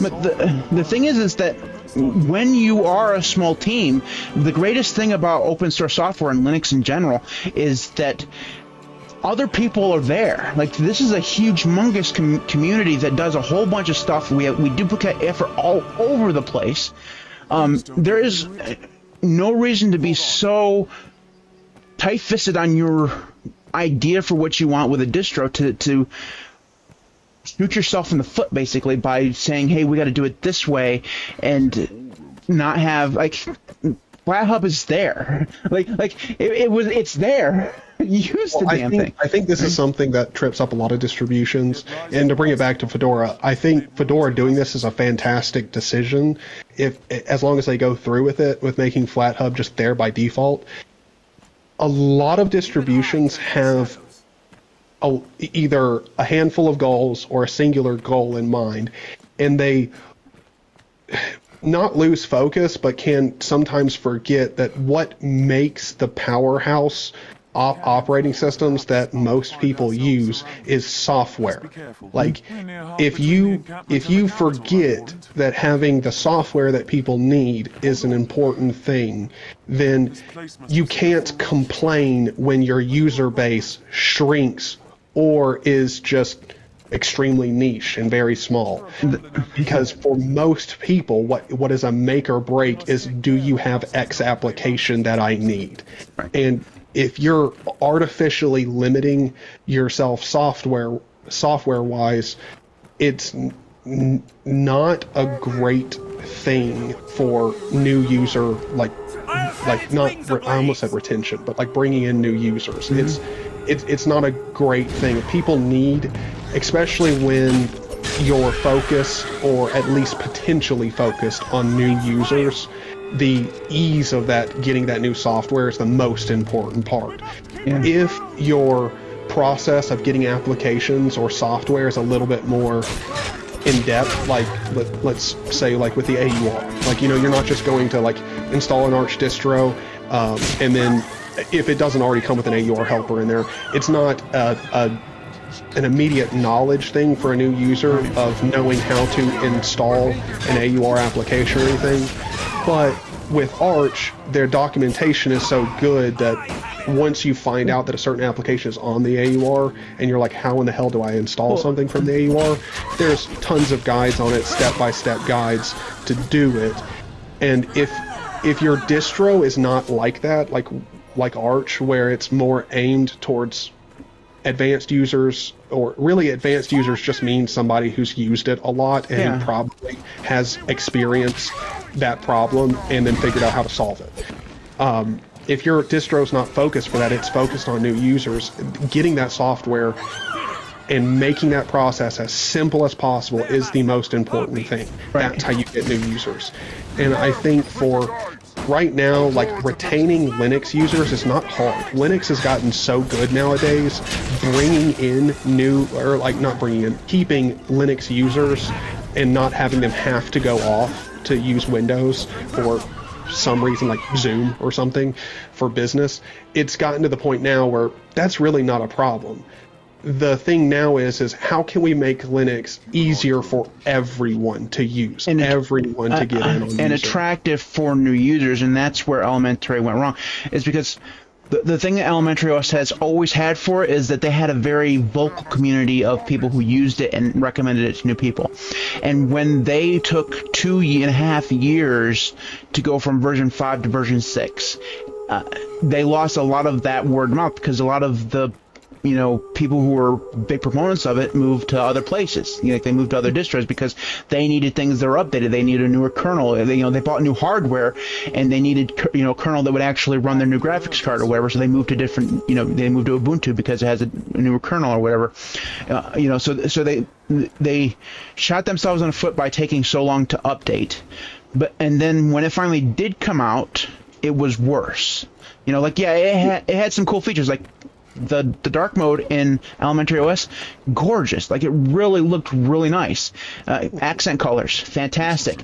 But the thing is that when you are a small team, the greatest thing about open source software and Linux in general is that other people are there. Like, this is a huge, humongous community that does a whole bunch of stuff. We duplicate effort all over the place. There is no reason to be so tight-fisted on your idea for what you want with a distro to shoot yourself in the foot, basically, by saying, hey, we got to do it this way, and not have, like, FlatHub is there. It's there. Use the damn thing. I think this is something that trips up a lot of distributions. And to bring it back to Fedora, I think Fedora doing this is a fantastic decision, as long as they go through with it, with making FlatHub just there by default. A lot of distributions have either a handful of goals or a singular goal in mind, and they not lose focus, but can sometimes forget that what makes the powerhouse operating systems that most people use is software. Like, if you forget that having the software that people need is an important thing, then you can't complain when your user base shrinks or is just extremely niche and very small. Because for most people, what is a make or break is, do you have X application that I need? And if you're artificially limiting yourself software wise, it's not a great thing for new user, like not I almost said retention, but like bringing in new users. It's not a great thing. People need, especially when you're focused, or at least potentially focused, on new users, the ease of that, getting that new software, is the most important part. Yeah. If your process of getting applications or software is a little bit more in depth, like let's say like with the AUR, like, you know, you're not just going to like install an Arch distro and then if it doesn't already come with an AUR helper in there, it's not an immediate knowledge thing for a new user of knowing how to install an AUR application or anything. But with Arch, their documentation is so good that once you find out that a certain application is on the AUR and you're like, how in the hell do I install something from the AUR? There's tons of guides on it, step-by-step guides to do it. And if your distro is not like that, like Arch, where it's more aimed towards advanced users, or really advanced users just means somebody who's used it a lot and probably has experienced that problem and then figured out how to solve it. If your distro's not focused for that, it's focused on new users, getting that software and making that process as simple as possible is the most important thing. Right. That's how you get new users. And I think for right now, like, retaining Linux users is not hard. Linux has gotten so good nowadays, bringing in new, or like not bringing in, keeping Linux users and not having them have to go off to use Windows for some reason, like Zoom or something for business. It's gotten to the point now where that's really not a problem. The thing now is how can we make Linux easier for everyone to use, and everyone to get in on, and attractive for new users? And that's where Elementary went wrong, is because the thing that Elementary OS has always had for it is that they had a very vocal community of people who used it and recommended it to new people. And when they took 2.5 years to go from version 5 to version 6, they lost a lot of that word of mouth, because a lot of the people who were big proponents of it moved to other places. They moved to other distros because they needed things that were updated. They needed a newer kernel. They bought new hardware, and they needed a kernel that would actually run their new graphics card or whatever. So they moved to different. They moved to Ubuntu because it has a newer kernel or whatever. So they shot themselves in the foot by taking so long to update. And then when it finally did come out, it was worse. It had some cool features, like the dark mode in Elementary OS, gorgeous. Like, it really looked really nice. Accent colors, fantastic.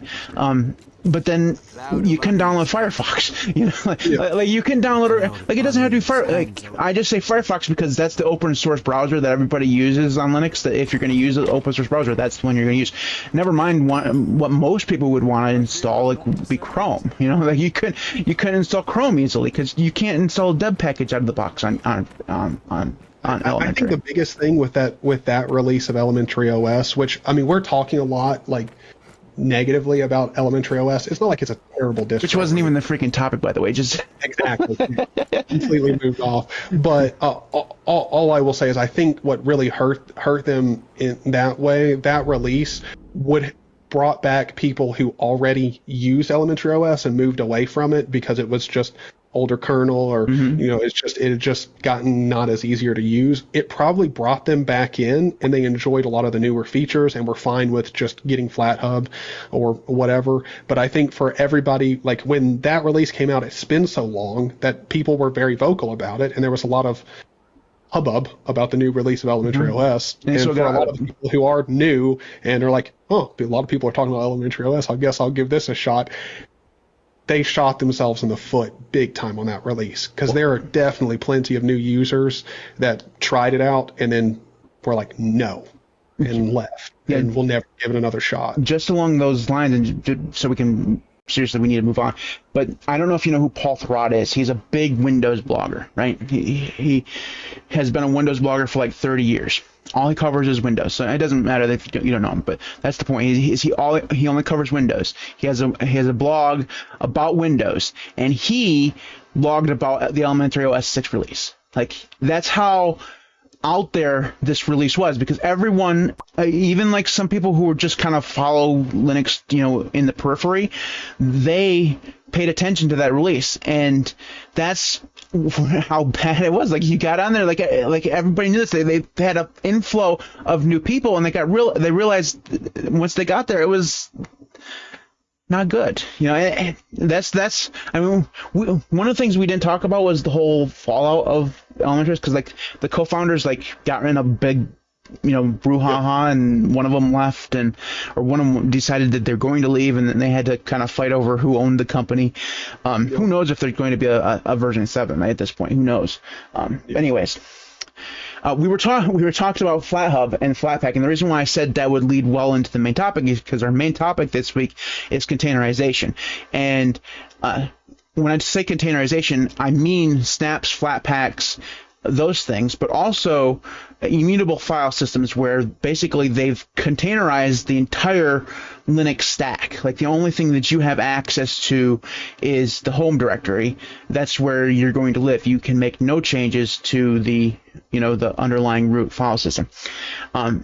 But then you can download Firefox. Like you can download, like, it doesn't have to be Fire. Like, I just say Firefox because that's the open source browser that everybody uses on Linux. That if you're going to use an open source browser, that's the one you're going to use. Never mind what most people would want to install, like, would be Chrome. Like you couldn't install Chrome easily because you can't install a deb package out of the box on Elementary. I think the biggest thing with that release of Elementary OS, which, I mean, we're talking a lot like negatively about Elementary OS. It's not like it's a terrible distro. Which wasn't even the freaking topic, by the way. Just exactly, completely moved off. But all I will say is I think what really hurt them in that way, that release would brought back people who already used Elementary OS and moved away from it because it was just older kernel, or it had just gotten not as easier to use. It probably brought them back in, and they enjoyed a lot of the newer features and were fine with just getting FlatHub or whatever. But I think for everybody, like, when that release came out, it's been so long that people were very vocal about it, and there was a lot of hubbub about the new release of Elementary OS. And for a lot of the people who are new and are like, oh, a lot of people are talking about Elementary OS, I guess I'll give this a shot. They shot themselves in the foot big time on that release, because there are definitely plenty of new users that tried it out and then were like, no, and left, and will never give it another shot. Just along those lines, and so we need to move on. But I don't know if you know who Paul Thurrott is. He's a big Windows blogger, right? He has been a Windows blogger for like 30 years. All he covers is Windows, so it doesn't matter if you don't know him. But that's the point. He only covers Windows. He has a blog about Windows, and he logged about the elementary OS 6 release. Like, that's how out there this release was, because everyone, even like some people who were just kind of follow Linux, in the periphery, they paid attention to that release, and that's how bad it was. Like, you got on there, like everybody knew this. They had an inflow of new people, and they realized once they got there, it was not good. And that's. I mean, one of the things we didn't talk about was the whole fallout of Elementary, because like the co-founders got in a big brouhaha, and one of them left, or one of them decided that they're going to leave, and then they had to kind of fight over who owned the company. Who knows if there's going to be a version 7 at this point? Who knows? Anyways. We were talking about FlatHub and Flatpak, and the reason why I said that would lead well into the main topic is because our main topic this week is containerization. And when I say containerization, I mean snaps, Flatpaks, those things, but also immutable file systems, where basically they've containerized the entire Linux stack. Like, the only thing that you have access to is the home directory. That's where you're going to live. You can make no changes to the the underlying root file system.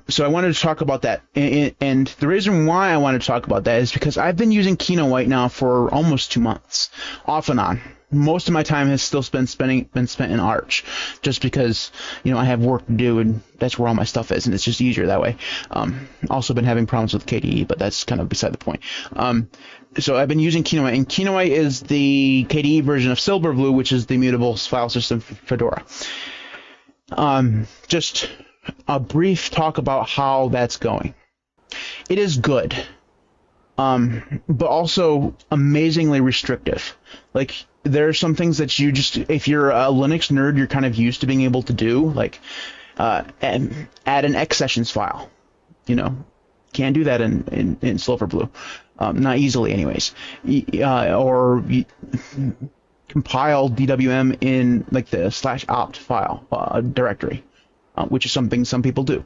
So I wanted to talk about that, and the reason why I wanted to talk about that is because I've been using ykenoï now for almost 2 months, off and on. Most of my time has still been spent in Arch, just because I have work to do, and that's where all my stuff is, and it's just easier that way. Also been having problems with KDE, but that's kind of beside the point. So I've been using ykenoï, and ykenoï is the KDE version of Silverblue, which is the immutable file system for Fedora. Just a brief talk about how that's going. It is good, but also amazingly restrictive. Like, there are some things that you just, if you're a Linux nerd, you're kind of used to being able to do, like add an X-Sessions file. Can't do that in Silverblue, not easily, anyways. Or compile DWM in like the /opt file directory, which is something some people do.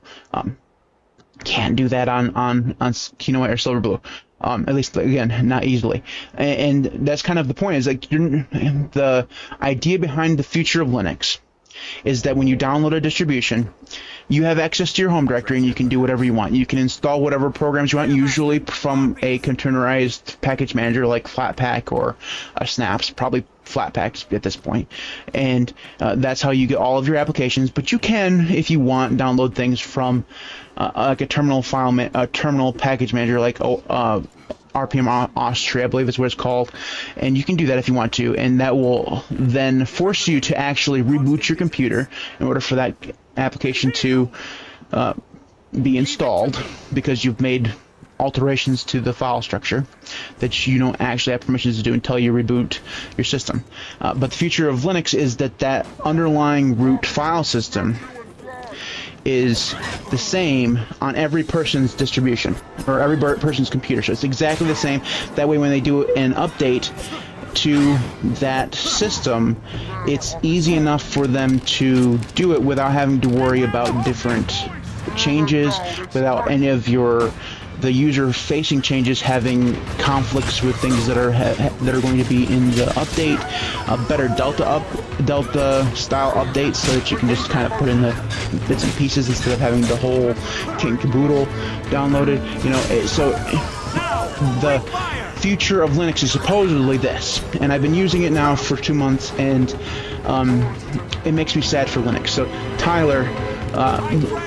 Can't do that on ykenoï or Silverblue. At least, again, not easily. And that's kind of the point, is like the idea behind the future of Linux is that when you download a distribution, you have access to your home directory, and you can do whatever you want. You can install whatever programs you want, usually from a containerized package manager like Flatpak or Snaps, probably Flatpak at this point. And that's how you get all of your applications. But you can, if you want, download things from like a terminal package manager like RPM Austria, I believe is what it's called, and you can do that if you want to, and that will then force you to actually reboot your computer in order for that application to be installed, because you've made alterations to the file structure that you don't actually have permissions to do until you reboot your system. But the future of Linux is that underlying root file system is the same on every person's distribution, or every person's computer. So it's exactly the same. That way, when they do an update to that system, it's easy enough for them to do it without having to worry about different changes, without any of the user-facing changes having conflicts with things that are going to be in the update. Better Delta style updates, so that you can just kind of put in the bits and pieces instead of having the whole kit and caboodle downloaded. So the future of Linux is supposedly this, and I've been using it now for 2 months, and it makes me sad for Linux. So Tyler,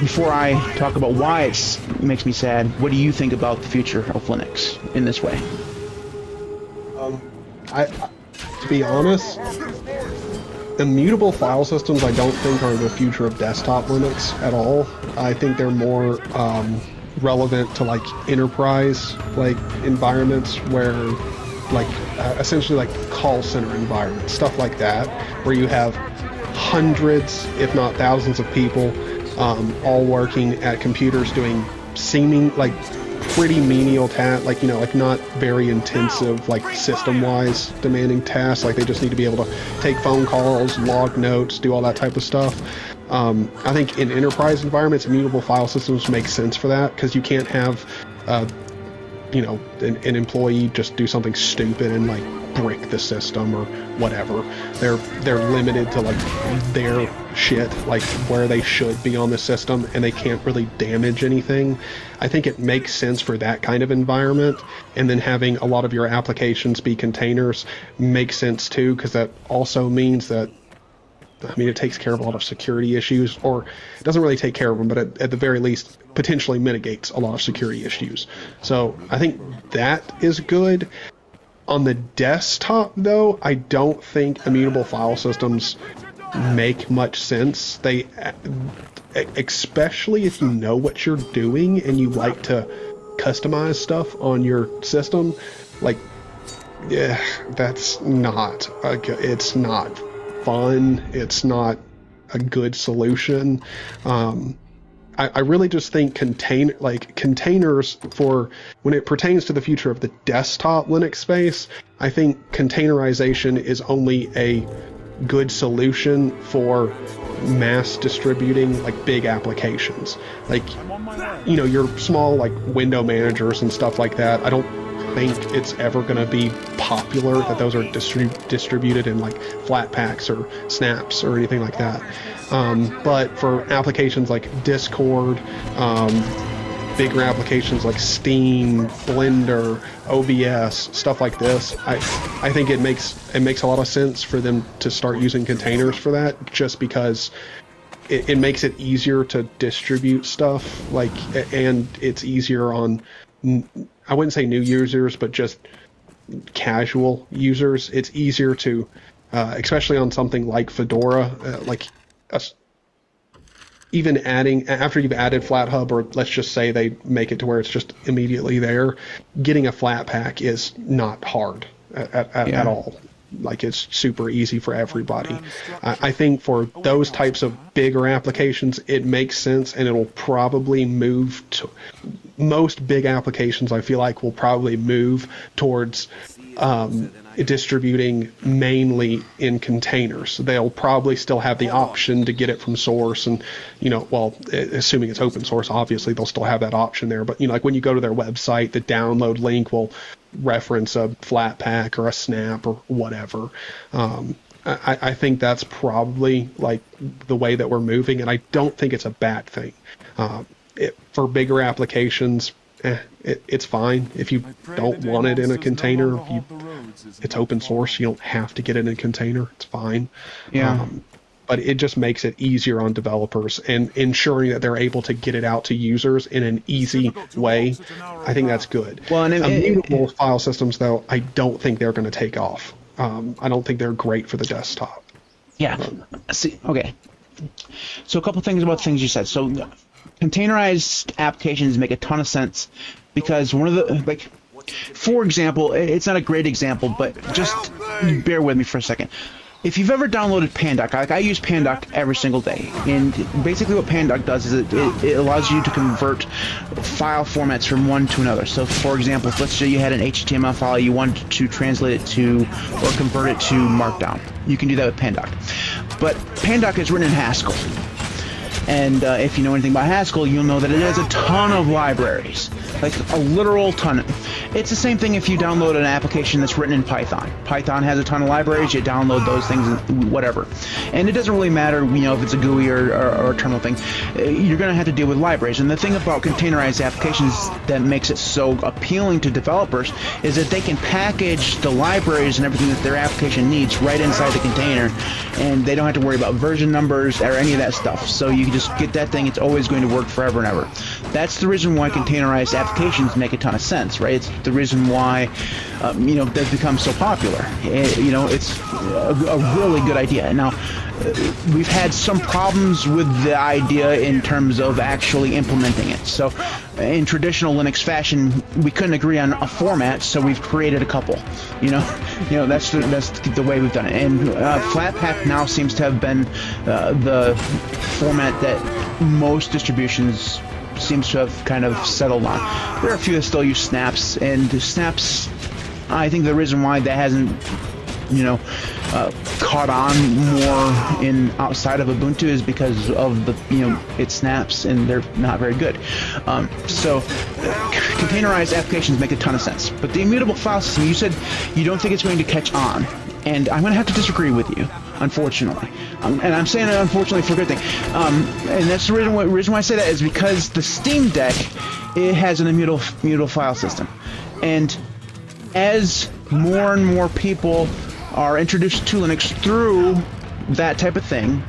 before I talk about why it makes me sad, what do you think about the future of Linux in this way? To be honest, immutable file systems I don't think are the future of desktop Linux at all. I think they're more relevant to like enterprise environments where essentially call center environments, stuff like that, where you have hundreds, if not thousands of people all working at computers doing pretty menial tasks, not very intensive, system-wise demanding tasks. They just need to be able to take phone calls, log notes, do all that type of stuff. I think in enterprise environments, immutable file systems make sense for that, because you can't have an employee just do something stupid and like brick the system or whatever. They're limited to like their shit, like where they should be on the system, and they can't really damage anything. I think it makes sense for that kind of environment, and then having a lot of your applications be containers makes sense too, because that also means that, I mean, it takes care of a lot of security issues, or it doesn't really take care of them, but at the very least potentially mitigates a lot of security issues. So I think that is good. On the desktop, though, I don't think immutable file systems make much sense. They, especially if you know what you're doing and you like to customize stuff on your system, like, yeah, that's not it's not fun. It's not a good solution. I really just think containers, for when it pertains to the future of the desktop Linux space, I think containerization is only a good solution for mass distributing like big applications, like, you know, your small like window managers and stuff like that. I don't think it's ever going to be popular that those are distributed in like Flatpaks or snaps or anything like that. But for applications like Discord, bigger applications like Steam, Blender, OBS, stuff like this, I think it makes a lot of sense for them to start using containers for that, just because it makes it easier to distribute stuff, like, and it's easier on, I wouldn't say new users, but just casual users. It's easier to, especially on something like Fedora, even adding, after you've added FlatHub, or let's just say they make it to where it's just immediately there, getting a Flatpak is not hard at all. Like, it's super easy for everybody. I think for those types of bigger applications, it makes sense, and it'll probably move to, most big applications I feel like will probably move towards distributing mainly in containers. They'll probably still have the option to get it from source, and, you know, well, assuming it's open source, obviously they'll still have that option there. But, you know, like when you go to their website, the download link will reference a Flatpak or a Snap or whatever. I think that's probably like the way that we're moving, and I don't think it's a bad thing. For bigger applications, it's fine. If you don't want it in a container, it's open source. You don't have to get it in a container. It's fine. Yeah. But it just makes it easier on developers, and ensuring that they're able to get it out to users in an easy way. I think that's good. Well, and immutable file systems, though, I don't think they're going to take off. I don't think they're great for the desktop. Yeah. See, okay. So a couple things about things you said. So containerized applications make a ton of sense, because one of the, like, for example, it's not a great example, but just bear with me for a second. If you've ever downloaded Pandoc, like I use Pandoc every single day, and basically what Pandoc does is it allows you to convert file formats from one to another. So, for example, let's say you had an HTML file, you wanted to translate it to, or convert it to Markdown. You can do that with Pandoc. But Pandoc is written in Haskell. And if you know anything about Haskell, you'll know that it has a ton of libraries, like a literal ton. It's the same thing if you download an application that's written in Python. Python has a ton of libraries. You download those things, whatever. And it doesn't really matter, you know, if it's a GUI or a terminal thing. You're going to have to deal with libraries. And the thing about containerized applications that makes it so appealing to developers is that they can package the libraries and everything that their application needs right inside the container, and they don't have to worry about version numbers or any of that stuff. So you can just get that thing. It's always going to work forever and ever. That's the reason why containerized applications make a ton of sense, right? It's the reason why, you know, they've become so popular. You know, it's a really good idea. Now, we've had some problems with the idea in terms of actually implementing it. So, in traditional Linux fashion, we couldn't agree on a format, so we've created a couple. You know, that's the way we've done it. And Flatpak now seems to have been the format that most distributions seems to have kind of settled on. There are a few that still use snaps, and snaps, I think the reason why that hasn't, you know, caught on more in outside of Ubuntu is because of the it snaps and they're not very good. So containerized applications make a ton of sense. But the immutable file system, you said you don't think it's going to catch on, and I'm going to have to disagree with you, unfortunately. And I'm saying it unfortunately for a good thing. And that's the reason why I say that is because the Steam Deck, it has an immutable file system, and as more and more people are introduced to Linux through that type of thing,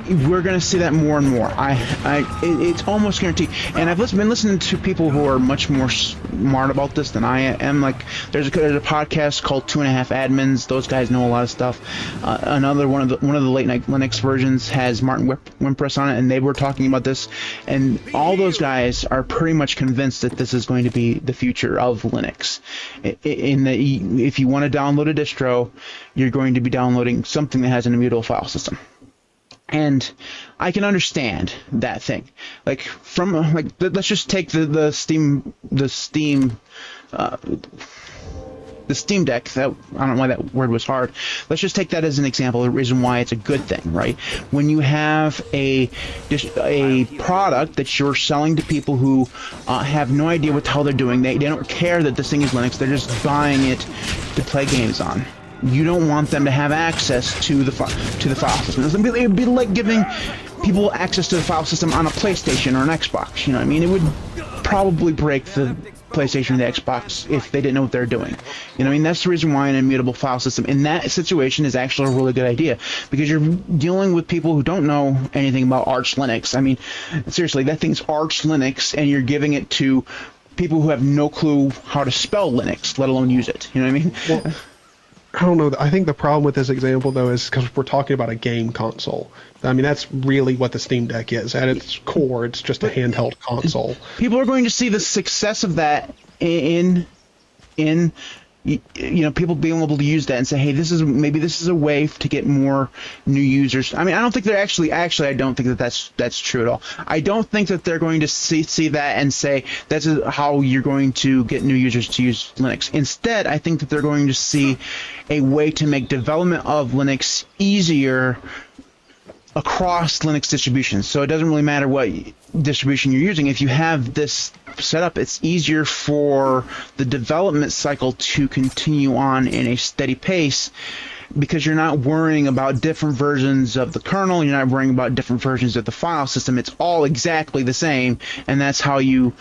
we're going to see that more and more. It's almost guaranteed. And I've been listening to people who are much more smart about this than I am. Like, there's a podcast called 2.5 Admins. Those guys know a lot of stuff. Another one of the late night Linux versions has Martin Wimpress on it, and they were talking about this. And all those guys are pretty much convinced that this is going to be the future of Linux. If you want to download a distro, you're going to be downloading something that has an immutable file system. And I can understand that thing. Let's just take the Steam Deck. That, I don't know why that word was hard. Let's just take that as an example. The reason why it's a good thing, right? When you have a product that you're selling to people who have no idea what the hell they're doing, they don't care that this thing is Linux. They're just buying it to play games on. You don't want them to have access to the file system. It would be like giving people access to the file system on a PlayStation or an Xbox. You know what I mean? It would probably break the PlayStation or the Xbox if they didn't know what they're doing. You know what I mean? That's the reason why an immutable file system in that situation is actually a really good idea, because you're dealing with people who don't know anything about Arch Linux. I mean, seriously, that thing's Arch Linux, and you're giving it to people who have no clue how to spell Linux, let alone use it. You know what I mean? Well, I don't know. I think the problem with this example, though, is because we're talking about a game console. I mean, that's really what the Steam Deck is. At its core, it's just a handheld console. People are going to see the success of that in people being able to use that and say, hey, this is a way to get more new users. I mean, I don't think they're actually I don't think that's true at all. I don't think that they're going to see that and say that's how you're going to get new users to use Linux. Instead, I think that they're going to see a way to make development of Linux easier across Linux distributions. So it doesn't really matter what distribution you're using. If you have this set up, it's easier for the development cycle to continue on in a steady pace, because you're not worrying about different versions of the kernel, you're not worrying about different versions of the file system. It's all exactly the same, and that's how you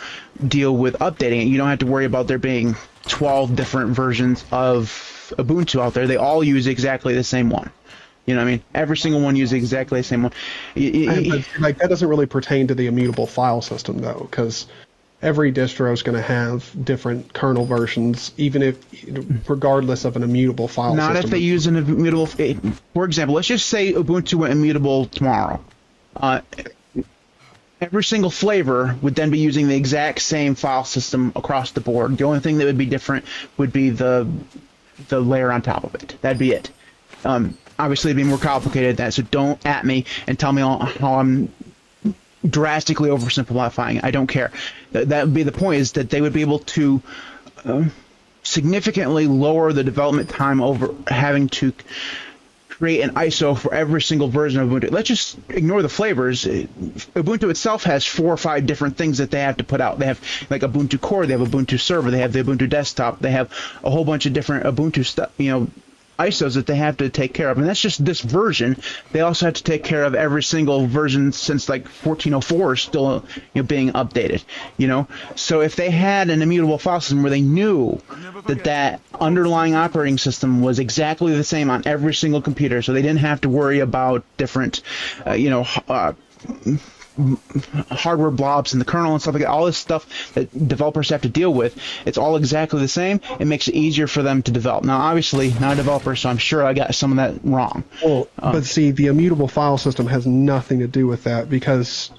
deal with updating it. You don't have to worry about there being 12 different versions of Ubuntu out there. They all use exactly the same one. You know what I mean? Every single one uses exactly the same one. Like, that doesn't really pertain to the immutable file system, though, because every distro is going to have different kernel versions, regardless of an immutable file system. Not if they use an immutable. For example, let's just say Ubuntu went immutable tomorrow. Every single flavor would then be using the exact same file system across the board. The only thing that would be different would be the layer on top of it. That'd be it. Obviously, it'd be more complicated than that, so don't at me and tell me how I'm drastically oversimplifying it. I don't care. That would be the point, is that they would be able to significantly lower the development time over having to create an ISO for every single version of Ubuntu. Let's just ignore the flavors. Ubuntu itself has 4 or 5 different things that they have to put out. They have like Ubuntu Core, they have Ubuntu Server, they have the Ubuntu Desktop, they have a whole bunch of different Ubuntu stuff, ISOs that they have to take care of, and that's just this version. They also have to take care of every single version since like 1404 is still being updated. So if they had an immutable file system where they knew that underlying operating system was exactly the same on every single computer, so they didn't have to worry about different hardware blobs in the kernel and stuff like that, all this stuff that developers have to deal with, it's all exactly the same. It makes it easier for them to develop. Now, obviously, not a developer, so I'm sure I got some of that wrong. Well, but see, the immutable file system has nothing to do with that, because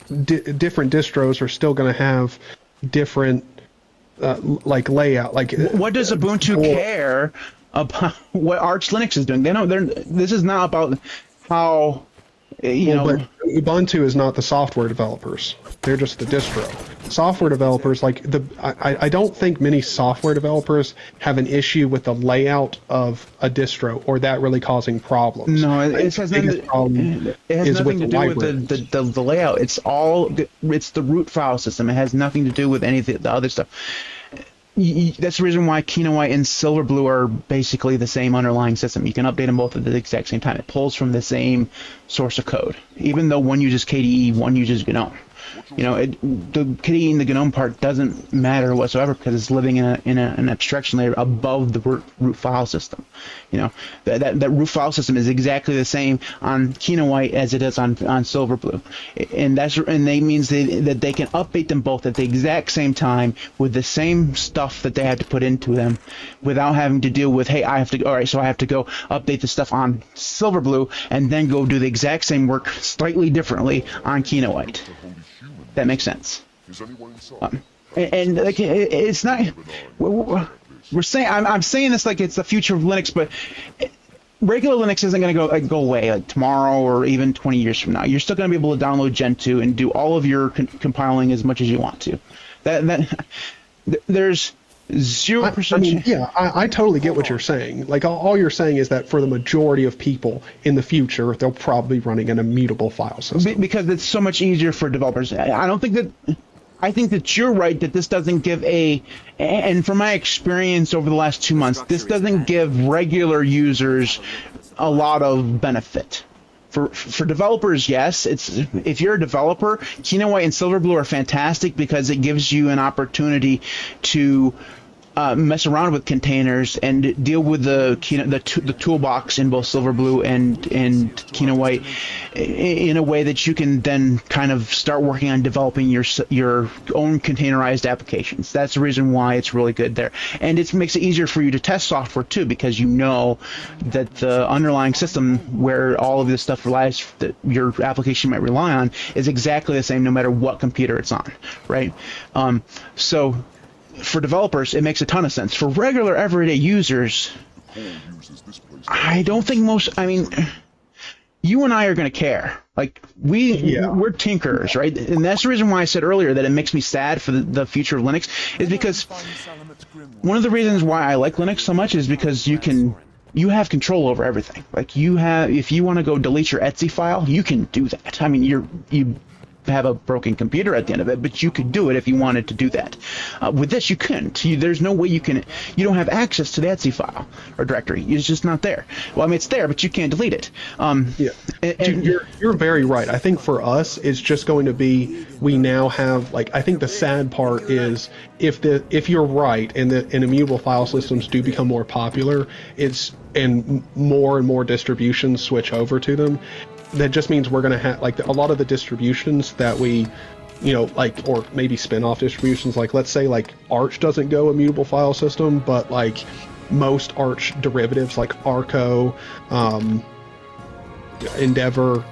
different distros are still going to have different layout. Like, what does Ubuntu care about what Arch Linux is doing? This is not about how. But Ubuntu is not the software developers. They're just the distro. software developers, like I don't think many software developers have an issue with the layout of a distro or that really causing problems. No, it has nothing to do with the layout. It's the root file system. It has nothing to do with any of the other stuff. That's the reason why ykenoite and Silverblue are basically the same underlying system. You can update them both at the exact same time. It pulls from the same source of code, even though one uses KDE, one uses GNOME. You know, the KDE and the GNOME part doesn't matter whatsoever because it's living in an abstraction layer above the root file system. You know, that root file system is exactly the same on ykenoite as it is on Silverblue, and that means that they can update them both at the exact same time with the same stuff that they have to put into them, without having to deal with, hey, I have to go update the stuff on Silverblue and then go do the exact same work slightly differently on ykenoite. That makes sense. And like, it's not. We're saying I'm saying this like it's the future of Linux, but regular Linux isn't going to go away like tomorrow or even 20 years from now. You're still going to be able to download Gentoo and do all of your compiling as much as you want to. There's 0%. I mean, yeah, I totally get what you're saying. Like, all you're saying is that for the majority of people in the future, they'll probably be running an immutable file system. Because it's so much easier for developers. I think that you're right that this doesn't give and from my experience over the last 2 months, this doesn't give regular users a lot of benefit. For developers, yes. If you're a developer, ykenoite and Silverblue are fantastic because it gives you an opportunity to mess around with containers and deal with the toolbox in both Silverblue and ykenoite in a way that you can then kind of start working on developing your own containerized applications. That's the reason why it's really good there, and it makes it easier for you to test software too, because you know that the underlying system where all of this stuff relies, that your application might rely on, is exactly the same no matter what computer it's on, right? So for developers, it makes a ton of sense. For regular everyday users, I don't think I mean, you and I are going to care. Like, we're tinkerers, right? And that's the reason why I said earlier that it makes me sad for the future of Linux, is because one of the reasons why I like Linux so much is because you have control over everything. Like, if you want to go delete your Etsy file, you can do that. I mean, you have a broken computer at the end of it, but you could do it if you wanted to do that. With this, you couldn't. There's no way you don't have access to the Etsy file or directory. It's just not there. Well, I mean, it's there, but you can't delete it. You're very right. I think for us, it's just going to be, we now have, like, I think the sad part is if you're right and immutable file systems do become more popular, and more distributions switch over to them, that just means we're going to have, like, a lot of the distributions that we, like, or maybe spin-off distributions, like, let's say, like, Arch doesn't go immutable file system, but, like, most Arch derivatives, like Arco, Endeavor,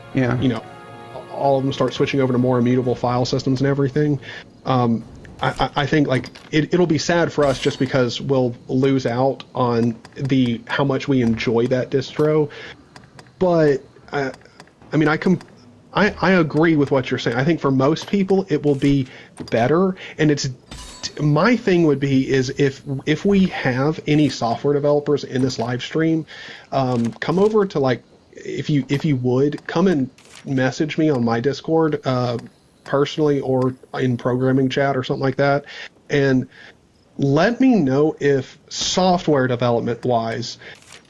all of them start switching over to more immutable file systems and everything. I think, like, it'll be sad for us just because we'll lose out on how much we enjoy that distro, but I mean, I agree with what you're saying. I think for most people it will be better, and my thing would be is if we have any software developers in this live stream, come over to, like, if you would come and message me on my Discord personally or in programming chat or something like that, and let me know if software development wise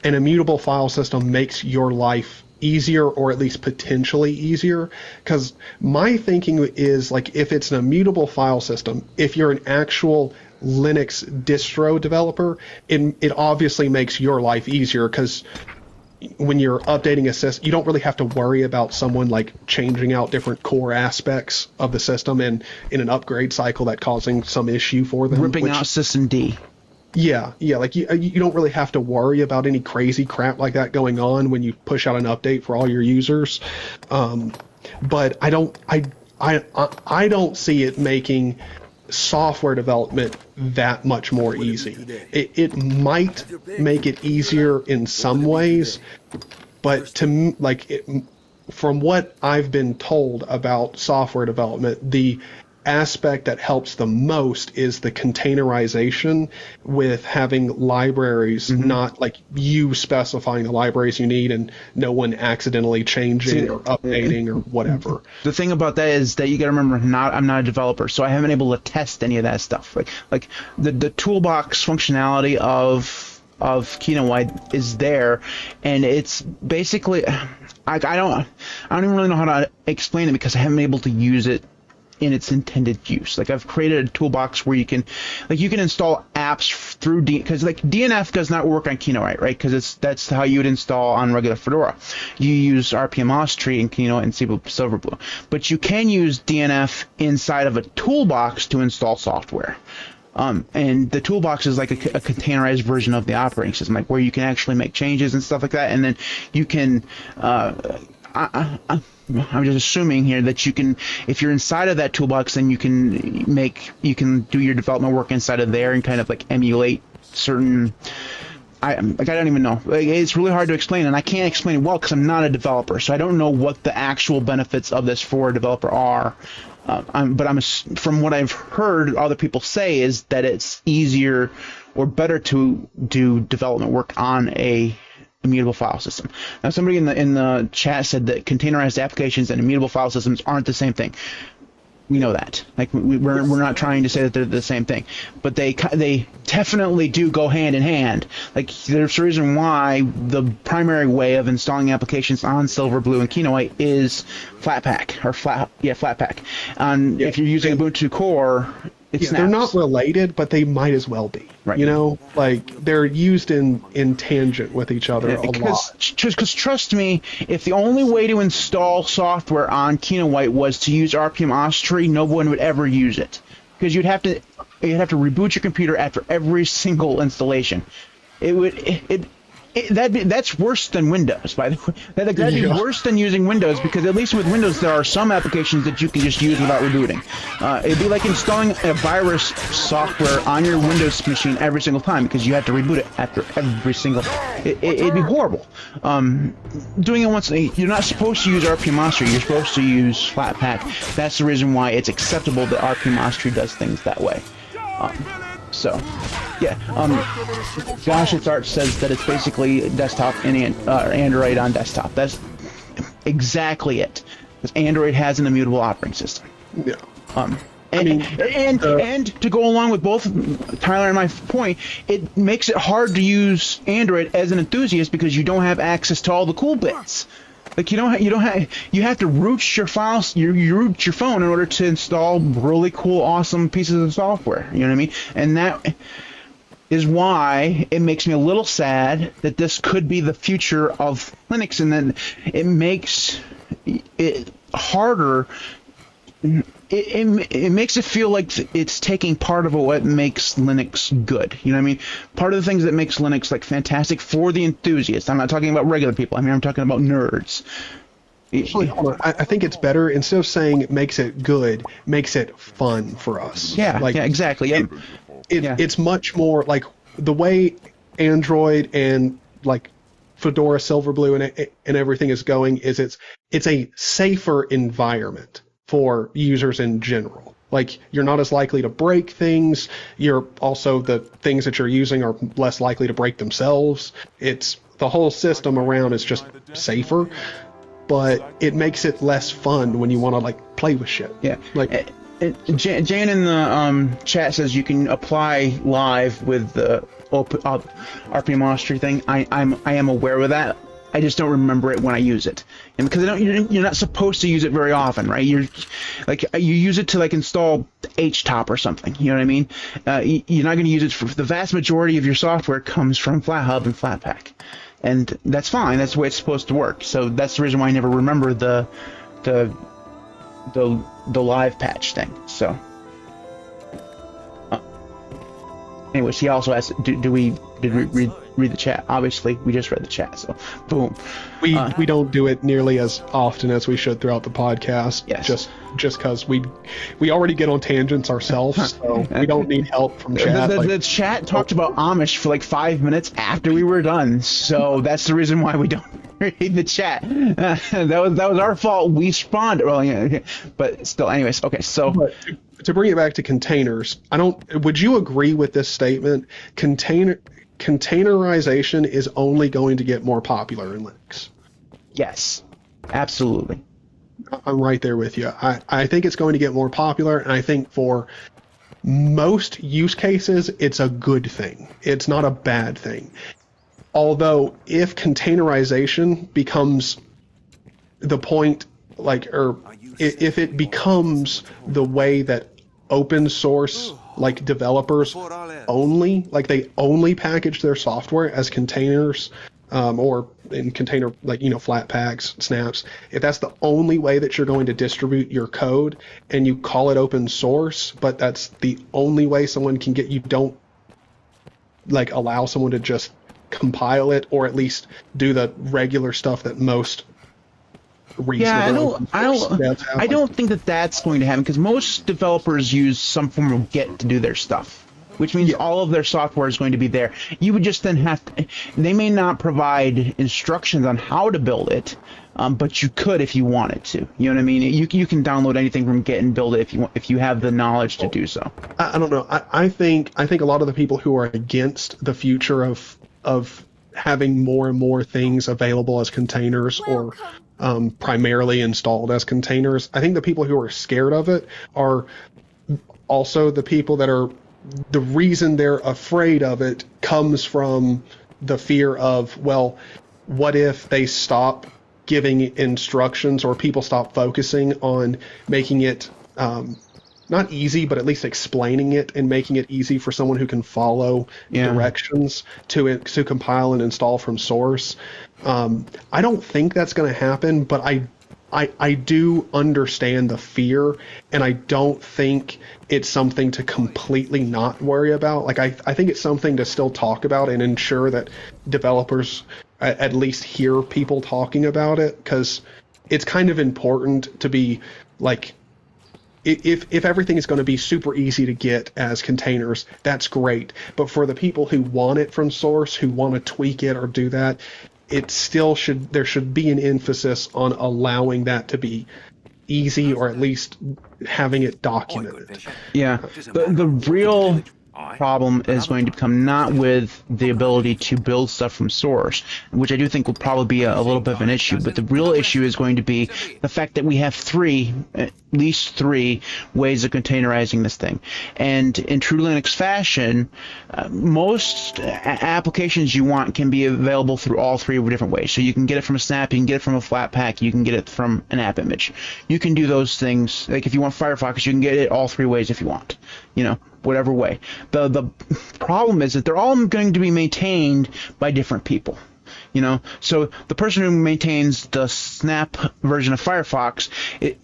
an immutable file system makes your life easier, or at least potentially easier. Because my thinking is, like, if it's an immutable file system, if you're an actual Linux distro developer, it obviously makes your life easier, because when you're updating a system, you don't really have to worry about someone, like, changing out different core aspects of the system in an upgrade cycle that causing some issue for them. Ripping out systemd. Yeah, like, you don't really have to worry about any crazy crap like that going on when you push out an update for all your users. But I don't see it making software development that much more easy. It might make it easier in some ways, but from what I've been told about software development, the aspect that helps the most is the containerization with having libraries, not like you specifying the libraries you need and no one accidentally changing or updating or whatever. The thing about that is that you got to remember, I'm not a developer, so I haven't been able to test any of that stuff. Like the toolbox functionality of ykenoWhite is there, and it's basically I don't even really know how to explain it because I haven't been able to use it in its intended use. Like I've created a toolbox where you can install apps through because like DNF does not work on ykenoWhite, right? Because that's how you would install on regular Fedora. You use RPM Austree and ykenoWhite and Silverblue, but you can use DNF inside of a toolbox to install software. And the toolbox is like a containerized version of the operating system, like where you can actually make changes and stuff like that, and then you can. I'm just assuming here that you can, if you're inside of that toolbox, then you can do your development work inside of there and kind of like emulate certain. I don't even know. It's really hard to explain, and I can't explain it well because I'm not a developer, so I don't know what the actual benefits of this for a developer are. From what I've heard other people say is that it's easier or better to do development work on a immutable file system. Now, somebody in the chat said that containerized applications and immutable file systems aren't the same thing. We know that. Like we're not trying to say that they're the same thing, but they definitely do go hand in hand. Like there's a reason why the primary way of installing applications on Silverblue and ykenoWhite is Flatpak or Flatpak. If you're using Ubuntu Core, they're not related, but they might as well be. Right. You know, like they're used in tangent with each other a lot. Because trust me, if the only way to install software on ykenoWhite was to use RPM Austree, no one would ever use it. Because you'd have to reboot your computer after every single installation. That's worse than Windows, by the way. That'd be worse than using Windows, because at least with Windows there are some applications that you can just use without rebooting. It'd be like installing a virus software on your Windows machine every single time, because you have to reboot it after every single. It'd be horrible. Doing it once, you're not supposed to use RPM Austree. You're supposed to use Flatpak. That's the reason why it's acceptable that RPM Austree does things that way. So, yeah. Josh It's Art says that it's basically desktop and Android on desktop. That's exactly it. Because Android has an immutable operating system. Yeah. And to go along with both Tyler and my point, it makes it hard to use Android as an enthusiast because you don't have access to all the cool bits. Like you have to root your files, you root your phone in order to install really cool, awesome pieces of software. You know what I mean? And that is why it makes me a little sad that this could be the future of Linux, and then it makes it harder. It makes it feel like it's taking part of what makes Linux good. You know what I mean? Part of the things that makes Linux like fantastic for the enthusiasts. I'm not talking about regular people. I mean, I'm talking about nerds. Actually, hold on. I think it's better, instead of saying it makes it good, makes it fun for us. Yeah, like, yeah, exactly. Yep. It's much more like the way Android and like Fedora, Silverblue, and everything is going. Is it's a safer environment for users in general. Like, you're not as likely to break things. You're also, the things that you're using are less likely to break themselves. It's the whole system around is just safer, but it makes it less fun when you want to like play with shit. Yeah. Like Jan in the chat says you can apply live with the RPM Austree thing. I am aware of that. I just don't remember it when I use it, and because you're not supposed to use it very often, right? You use it to like install HTOP or something. You know what I mean? You're not going to use it for the vast majority of your software comes from FlatHub and Flatpak, and that's fine. That's the way it's supposed to work. So that's the reason why I never remember the live patch thing. So, anyways, he also asked, did we read the chat? Obviously, we just read the chat, so boom. We don't do it nearly as often as we should throughout the podcast. Yes. Just because we already get on tangents ourselves, so we don't need help from chat. The chat talked about Amish for like 5 minutes after we were done, so that's the reason why we don't read the chat. That was our fault. We spawned. Well, yeah, but still, anyways. Okay, so. to bring it back to containers, would you agree with this statement? Containerization is only going to get more popular in Linux. Yes, absolutely. I'm right there with you. I think it's going to get more popular, and I think for most use cases, it's a good thing. It's not a bad thing. Although, if containerization becomes the point, if it becomes the way that open source developers only, they only package their software as containers, or in container, Flatpaks, snaps, if that's the only way that you're going to distribute your code and you call it open source, but that's the only way someone can get, you don't allow someone to just compile it, or at least do the regular stuff that most reasonable. Yeah, I don't think that that's going to happen, because most developers use some form of Git to do their stuff, which means all of their software is going to be there. You would just then have to, they may not provide instructions on how to build it, but you could if you wanted to. You know what I mean? You can download anything from Git and build it if you have the knowledge to do so. I don't know. I think a lot of the people who are against the future of having more and more things available as containers, or primarily installed as containers, I think the people who are scared of it are also the people that are, the reason they're afraid of it comes from the fear of, well, what if they stop giving instructions, or people stop focusing on making it not easy, but at least explaining it and making it easy for someone who can follow directions to compile and install from source. I don't think that's going to happen, but I do understand the fear, and I don't think it's something to completely not worry about. I think it's something to still talk about and ensure that developers at least hear people talking about it, because it's kind of important to be if everything is going to be super easy to get as containers, that's great. But for the people who want it from source, who want to tweak it or do that, it still there should be an emphasis on allowing that to be easy, or at least having it documented. Yeah. The real problem is going to come not with the ability to build stuff from source, which I do think will probably be a little bit of an issue, but the real issue is going to be the fact that we have at least three ways of containerizing this thing. And in true Linux fashion, most applications you want can be available through all three different ways. So you can get it from a snap, you can get it from a Flatpak, you can get it from an app image. You can do those things. If you want Firefox, you can get it all three ways if you want, whatever way. The problem is that they're all going to be maintained by different people. So the person who maintains the Snap version of Firefox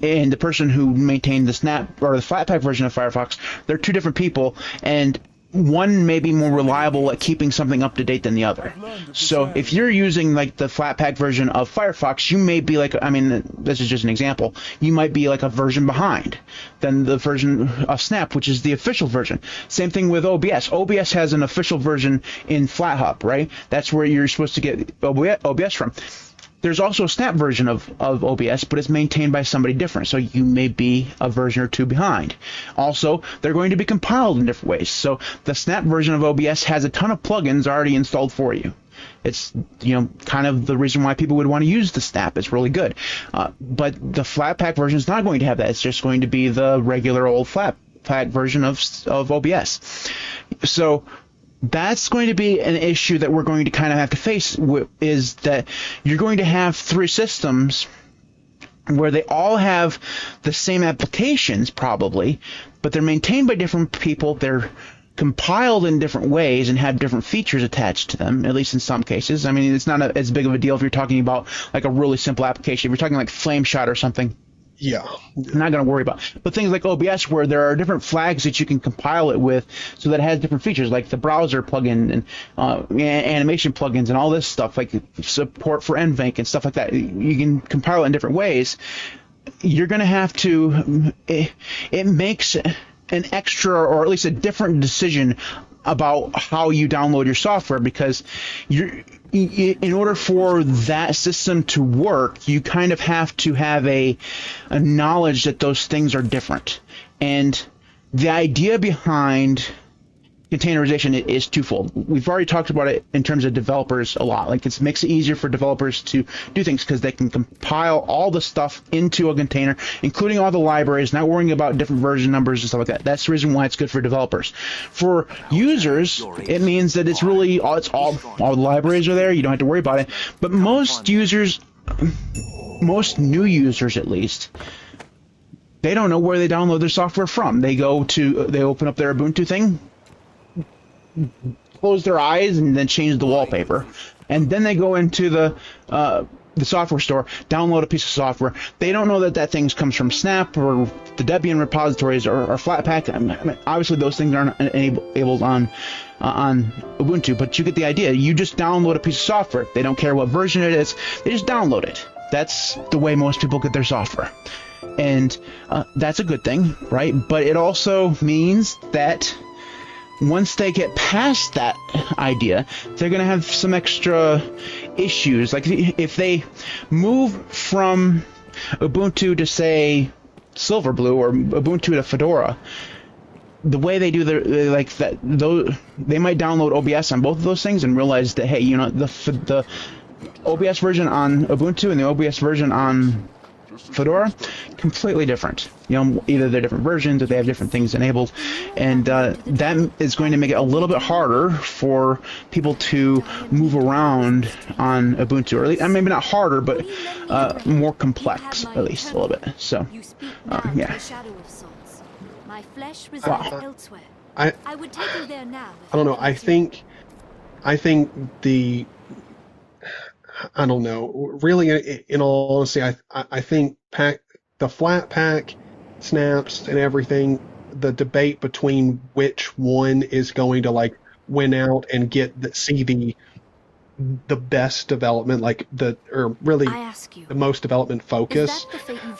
and the person who maintained the Snap or the Flatpak version of Firefox, they're two different people, and one may be more reliable at keeping something up to date than the other. So if you're using the Flatpak version of Firefox, you may be this is just an example, you might be a version behind than the version of Snap, which is the official version. Same thing with OBS. OBS has an official version in FlatHub, right? That's where you're supposed to get OBS from. There's also a Snap version of OBS, but it's maintained by somebody different, so you may be a version or two behind. Also, they're going to be compiled in different ways. So the Snap version of OBS has a ton of plugins already installed for you. It's kind of the reason why people would want to use the Snap. It's really good. But the Flatpak version is not going to have that. It's just going to be the regular old Flatpak version of OBS. So that's going to be an issue that we're going to kind of have to face, is that you're going to have three systems where they all have the same applications probably, but they're maintained by different people. They're compiled in different ways and have different features attached to them, at least in some cases. It's not as big of a deal if you're talking about a really simple application. If you're talking like Flameshot or something, yeah, I'm not going to worry about. But things like OBS, where there are different flags that you can compile it with, so that it has different features, like the browser plugin and animation plugins and all this stuff, like support for NVENC and stuff like that. You can compile it in different ways. You're going to have to. It makes an extra, or at least a different decision about how you download your software, because in order for that system to work, you kind of have to have a knowledge that those things are different. And the idea behind containerization is twofold. We've already talked about it in terms of developers a lot. Like, it makes it easier for developers to do things because they can compile all the stuff into a container, including all the libraries, not worrying about different version numbers and stuff like that. That's the reason why it's good for developers. For users, it means that it's really all the libraries are there. You don't have to worry about it. But most users, most new users at least, they don't know where they download their software from. They open up their Ubuntu thing, close their eyes, and then change the wallpaper, and then they go into the software store, download a piece of software. They don't know that thing comes from Snap or the Debian repositories or Flatpak. I mean, obviously those things aren't enabled on Ubuntu, but you get the idea. You just download a piece of software. They don't care what version it is. They just download it. That's the way most people get their software, and that's a good thing, right? But it also means that once they get past that idea, they're going to have some extra issues. Like, if they move from Ubuntu to, say, Silverblue, or Ubuntu to Fedora, the way they do they might download OBS on both of those things and realize that, hey, you know, the OBS version on Ubuntu and the OBS version on Fedora, completely different. You know, either they're different versions or they have different things enabled, and that is going to make it a little bit harder for people to move around on Ubuntu, or at least, maybe not harder, but more complex, at least a little bit. So, yeah. I don't know. I think I don't know. Really, in all honesty, I think the Flatpak, Snaps, and everything, the debate between which one is going to like win out and see the best development, the most development focus.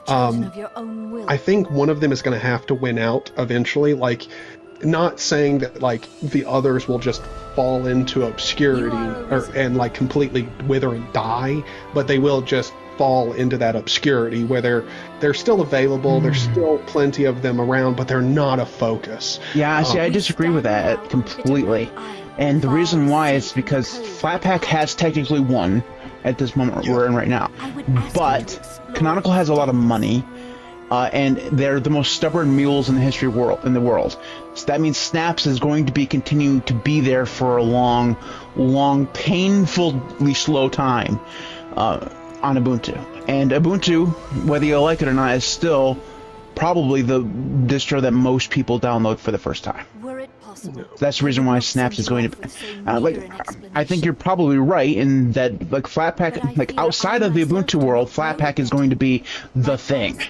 I think one of them is going to have to win out eventually. Like, not saying that like the others will just fall into obscurity and like completely wither and die, but they will just fall into that obscurity where they're still available. There's still plenty of them around, but they're not a focus. Yeah, see, I disagree with that completely, and the reason why is because Flatpak has technically won at this moment we're in right now, but Canonical has a lot of money. And they're the most stubborn mules in the world. So that means Snaps is going to be continuing to be there for a long, painfully slow time on Ubuntu. And Ubuntu, whether you like it or not, is still probably the distro that most people download for the first time. That's the reason why Snaps is going to I think you're probably right in that, like, Flatpak, like, outside of the Ubuntu world, Flatpak is going to be the thing.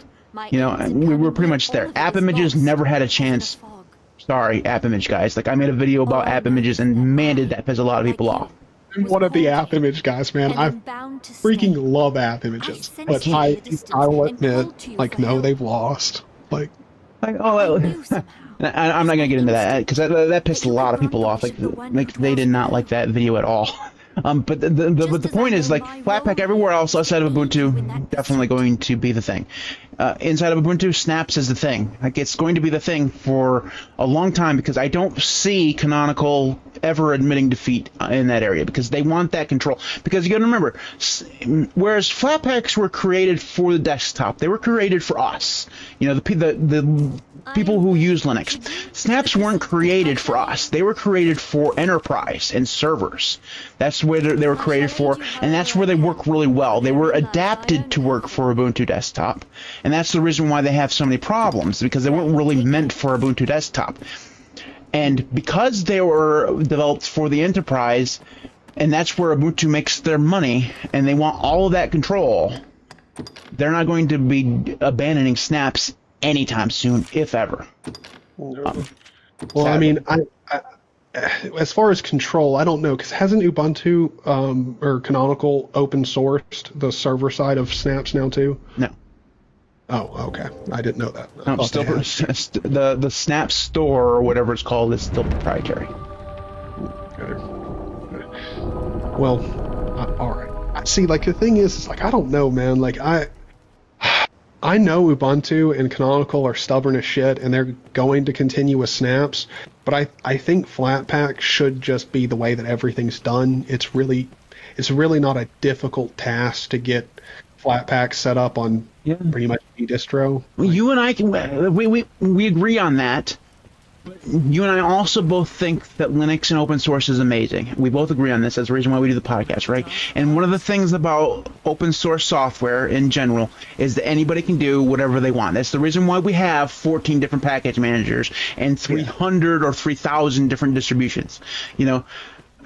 You know, we were pretty much there. App images never had a chance. Sorry, app image guys. Like, I made a video about app images, and man, did that piss a lot of people off. I'm one of the app image guys, man. I freaking love app images, but I'll admit, like, no, they've lost. Like oh, I'm not gonna get into that because that pissed a lot of people off. Like they did not like that video at all. But the point is, like, Flatpak everywhere else outside of Ubuntu, definitely going to be the thing. Inside of Ubuntu, Snaps is the thing. Like, it's going to be the thing for a long time because I don't see Canonical ever admitting defeat in that area because they want that control. Because you got to remember, whereas Flatpaks were created for the desktop, they were created for us. You know, the people who use Linux. Snaps weren't created for us. They were created for enterprise and servers. That's where they were created for, and that's where they work really well. They were adapted to work for Ubuntu desktop, and that's the reason why they have so many problems, because they weren't really meant for Ubuntu desktop. And because they were developed for the enterprise, and that's where Ubuntu makes their money, and they want all of that control, they're not going to be abandoning Snaps anytime soon, if ever. Well, I mean, I as far as control, I don't know, because hasn't Ubuntu or Canonical open sourced the server side of Snaps now too? No. Oh, okay. I didn't know that. No, still the Snap store or whatever it's called is still proprietary. Okay. Well, all right. See, like, the thing is like, I don't know, man. Like, I know Ubuntu and Canonical are stubborn as shit, and they're going to continue with snaps, but I think Flatpak should just be the way that everything's done. It's really not a difficult task to get Flatpak set up on pretty much any distro. Well, you and I we agree on that. You and I also both think that Linux and open source is amazing. We both agree on this. That's the reason why we do the podcast, right? And one of the things about open source software in general is that anybody can do whatever they want. That's the reason why we have 14 different package managers and 300 or 3,000 different distributions. You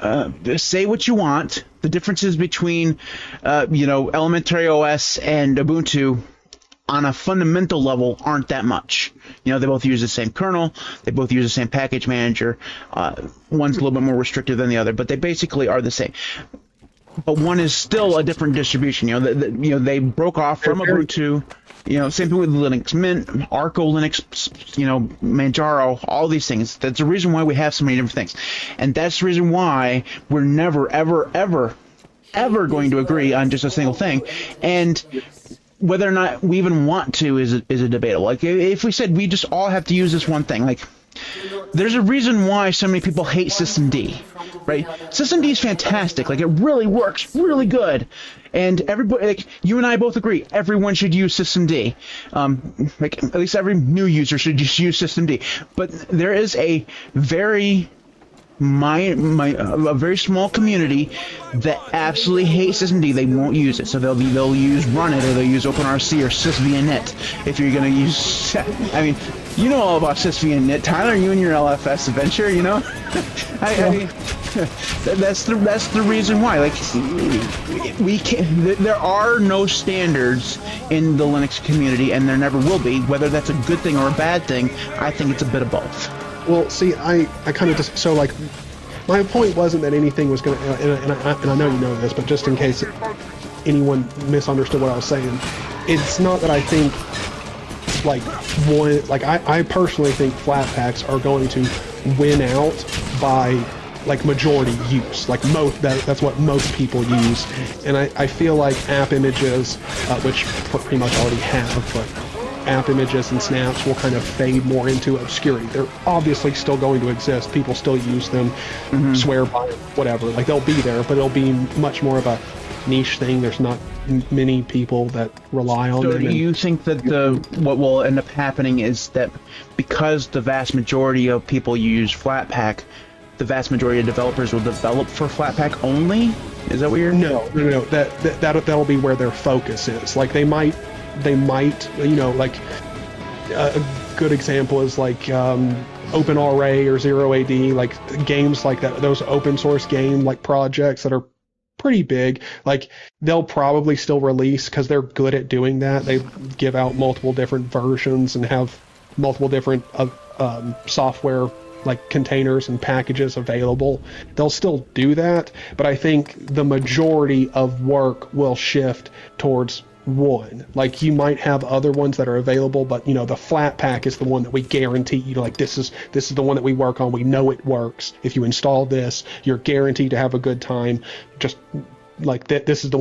know, say what you want. The differences between, Elementary OS and Ubuntu on a fundamental level aren't that much. You know, they both use the same kernel, they both use the same package manager. One's a little bit more restrictive than the other, but they basically are the same. But one is still a different distribution. You know, they broke off from Ubuntu. You know, same thing with Linux Mint, Arco Linux, Manjaro, all these things. That's the reason why we have so many different things. And that's the reason why we're never, ever, ever, ever going to agree on just a single thing. And whether or not we even want to is a debatable. Like, if we said we just all have to use this one thing, like, there's a reason why so many people hate System D, right? System D is fantastic. Like, it really works really good. And everybody, like, you and I both agree, everyone should use System D. Like, at least every new user should just use System D. But there is a very a very small community that absolutely hates System D. They won't use it, so they'll use Run It, or they'll use OpenRC or SysVNet. If you're gonna use, I mean, you know all about SysVNet, Tyler. You and your LFS adventure, you know. I mean, that's the reason why. Like, we can. There are no standards in the Linux community, and there never will be. Whether that's a good thing or a bad thing, I think it's a bit of both. Well, see, I kind of just, so, like, my point wasn't that anything was going to, and I know you know this, but just in case anyone misunderstood what I was saying, it's not that I think, like, I personally think Flatpaks are going to win out by, like, majority use. Like, that's what most people use. And I feel like app images, which pretty much already have, but app images and snaps will kind of fade more into obscurity. They're obviously still going to exist. People still use them, swear by them, whatever. Like, they'll be there, but it'll be much more of a niche thing. There's not many people that rely on them. So do you think that what will end up happening is that because the vast majority of people use Flatpak, the vast majority of developers will develop for Flatpak only? Is that what you're... No. That'll be where their focus is. Like, they might, like, a good example is like OpenRA or Zero AD, like games like that, those open source game like projects that are pretty big. Like, they'll probably still release because they're good at doing that. They give out multiple different versions and have multiple different software like containers and packages available. They'll still do that, but I think the majority of work will shift towards one. Like, you might have other ones that are available, but the Flatpak is the one that we guarantee you, like, this is the one that we work on. We know it works. If you install this, you're guaranteed to have a good time. Just like this is the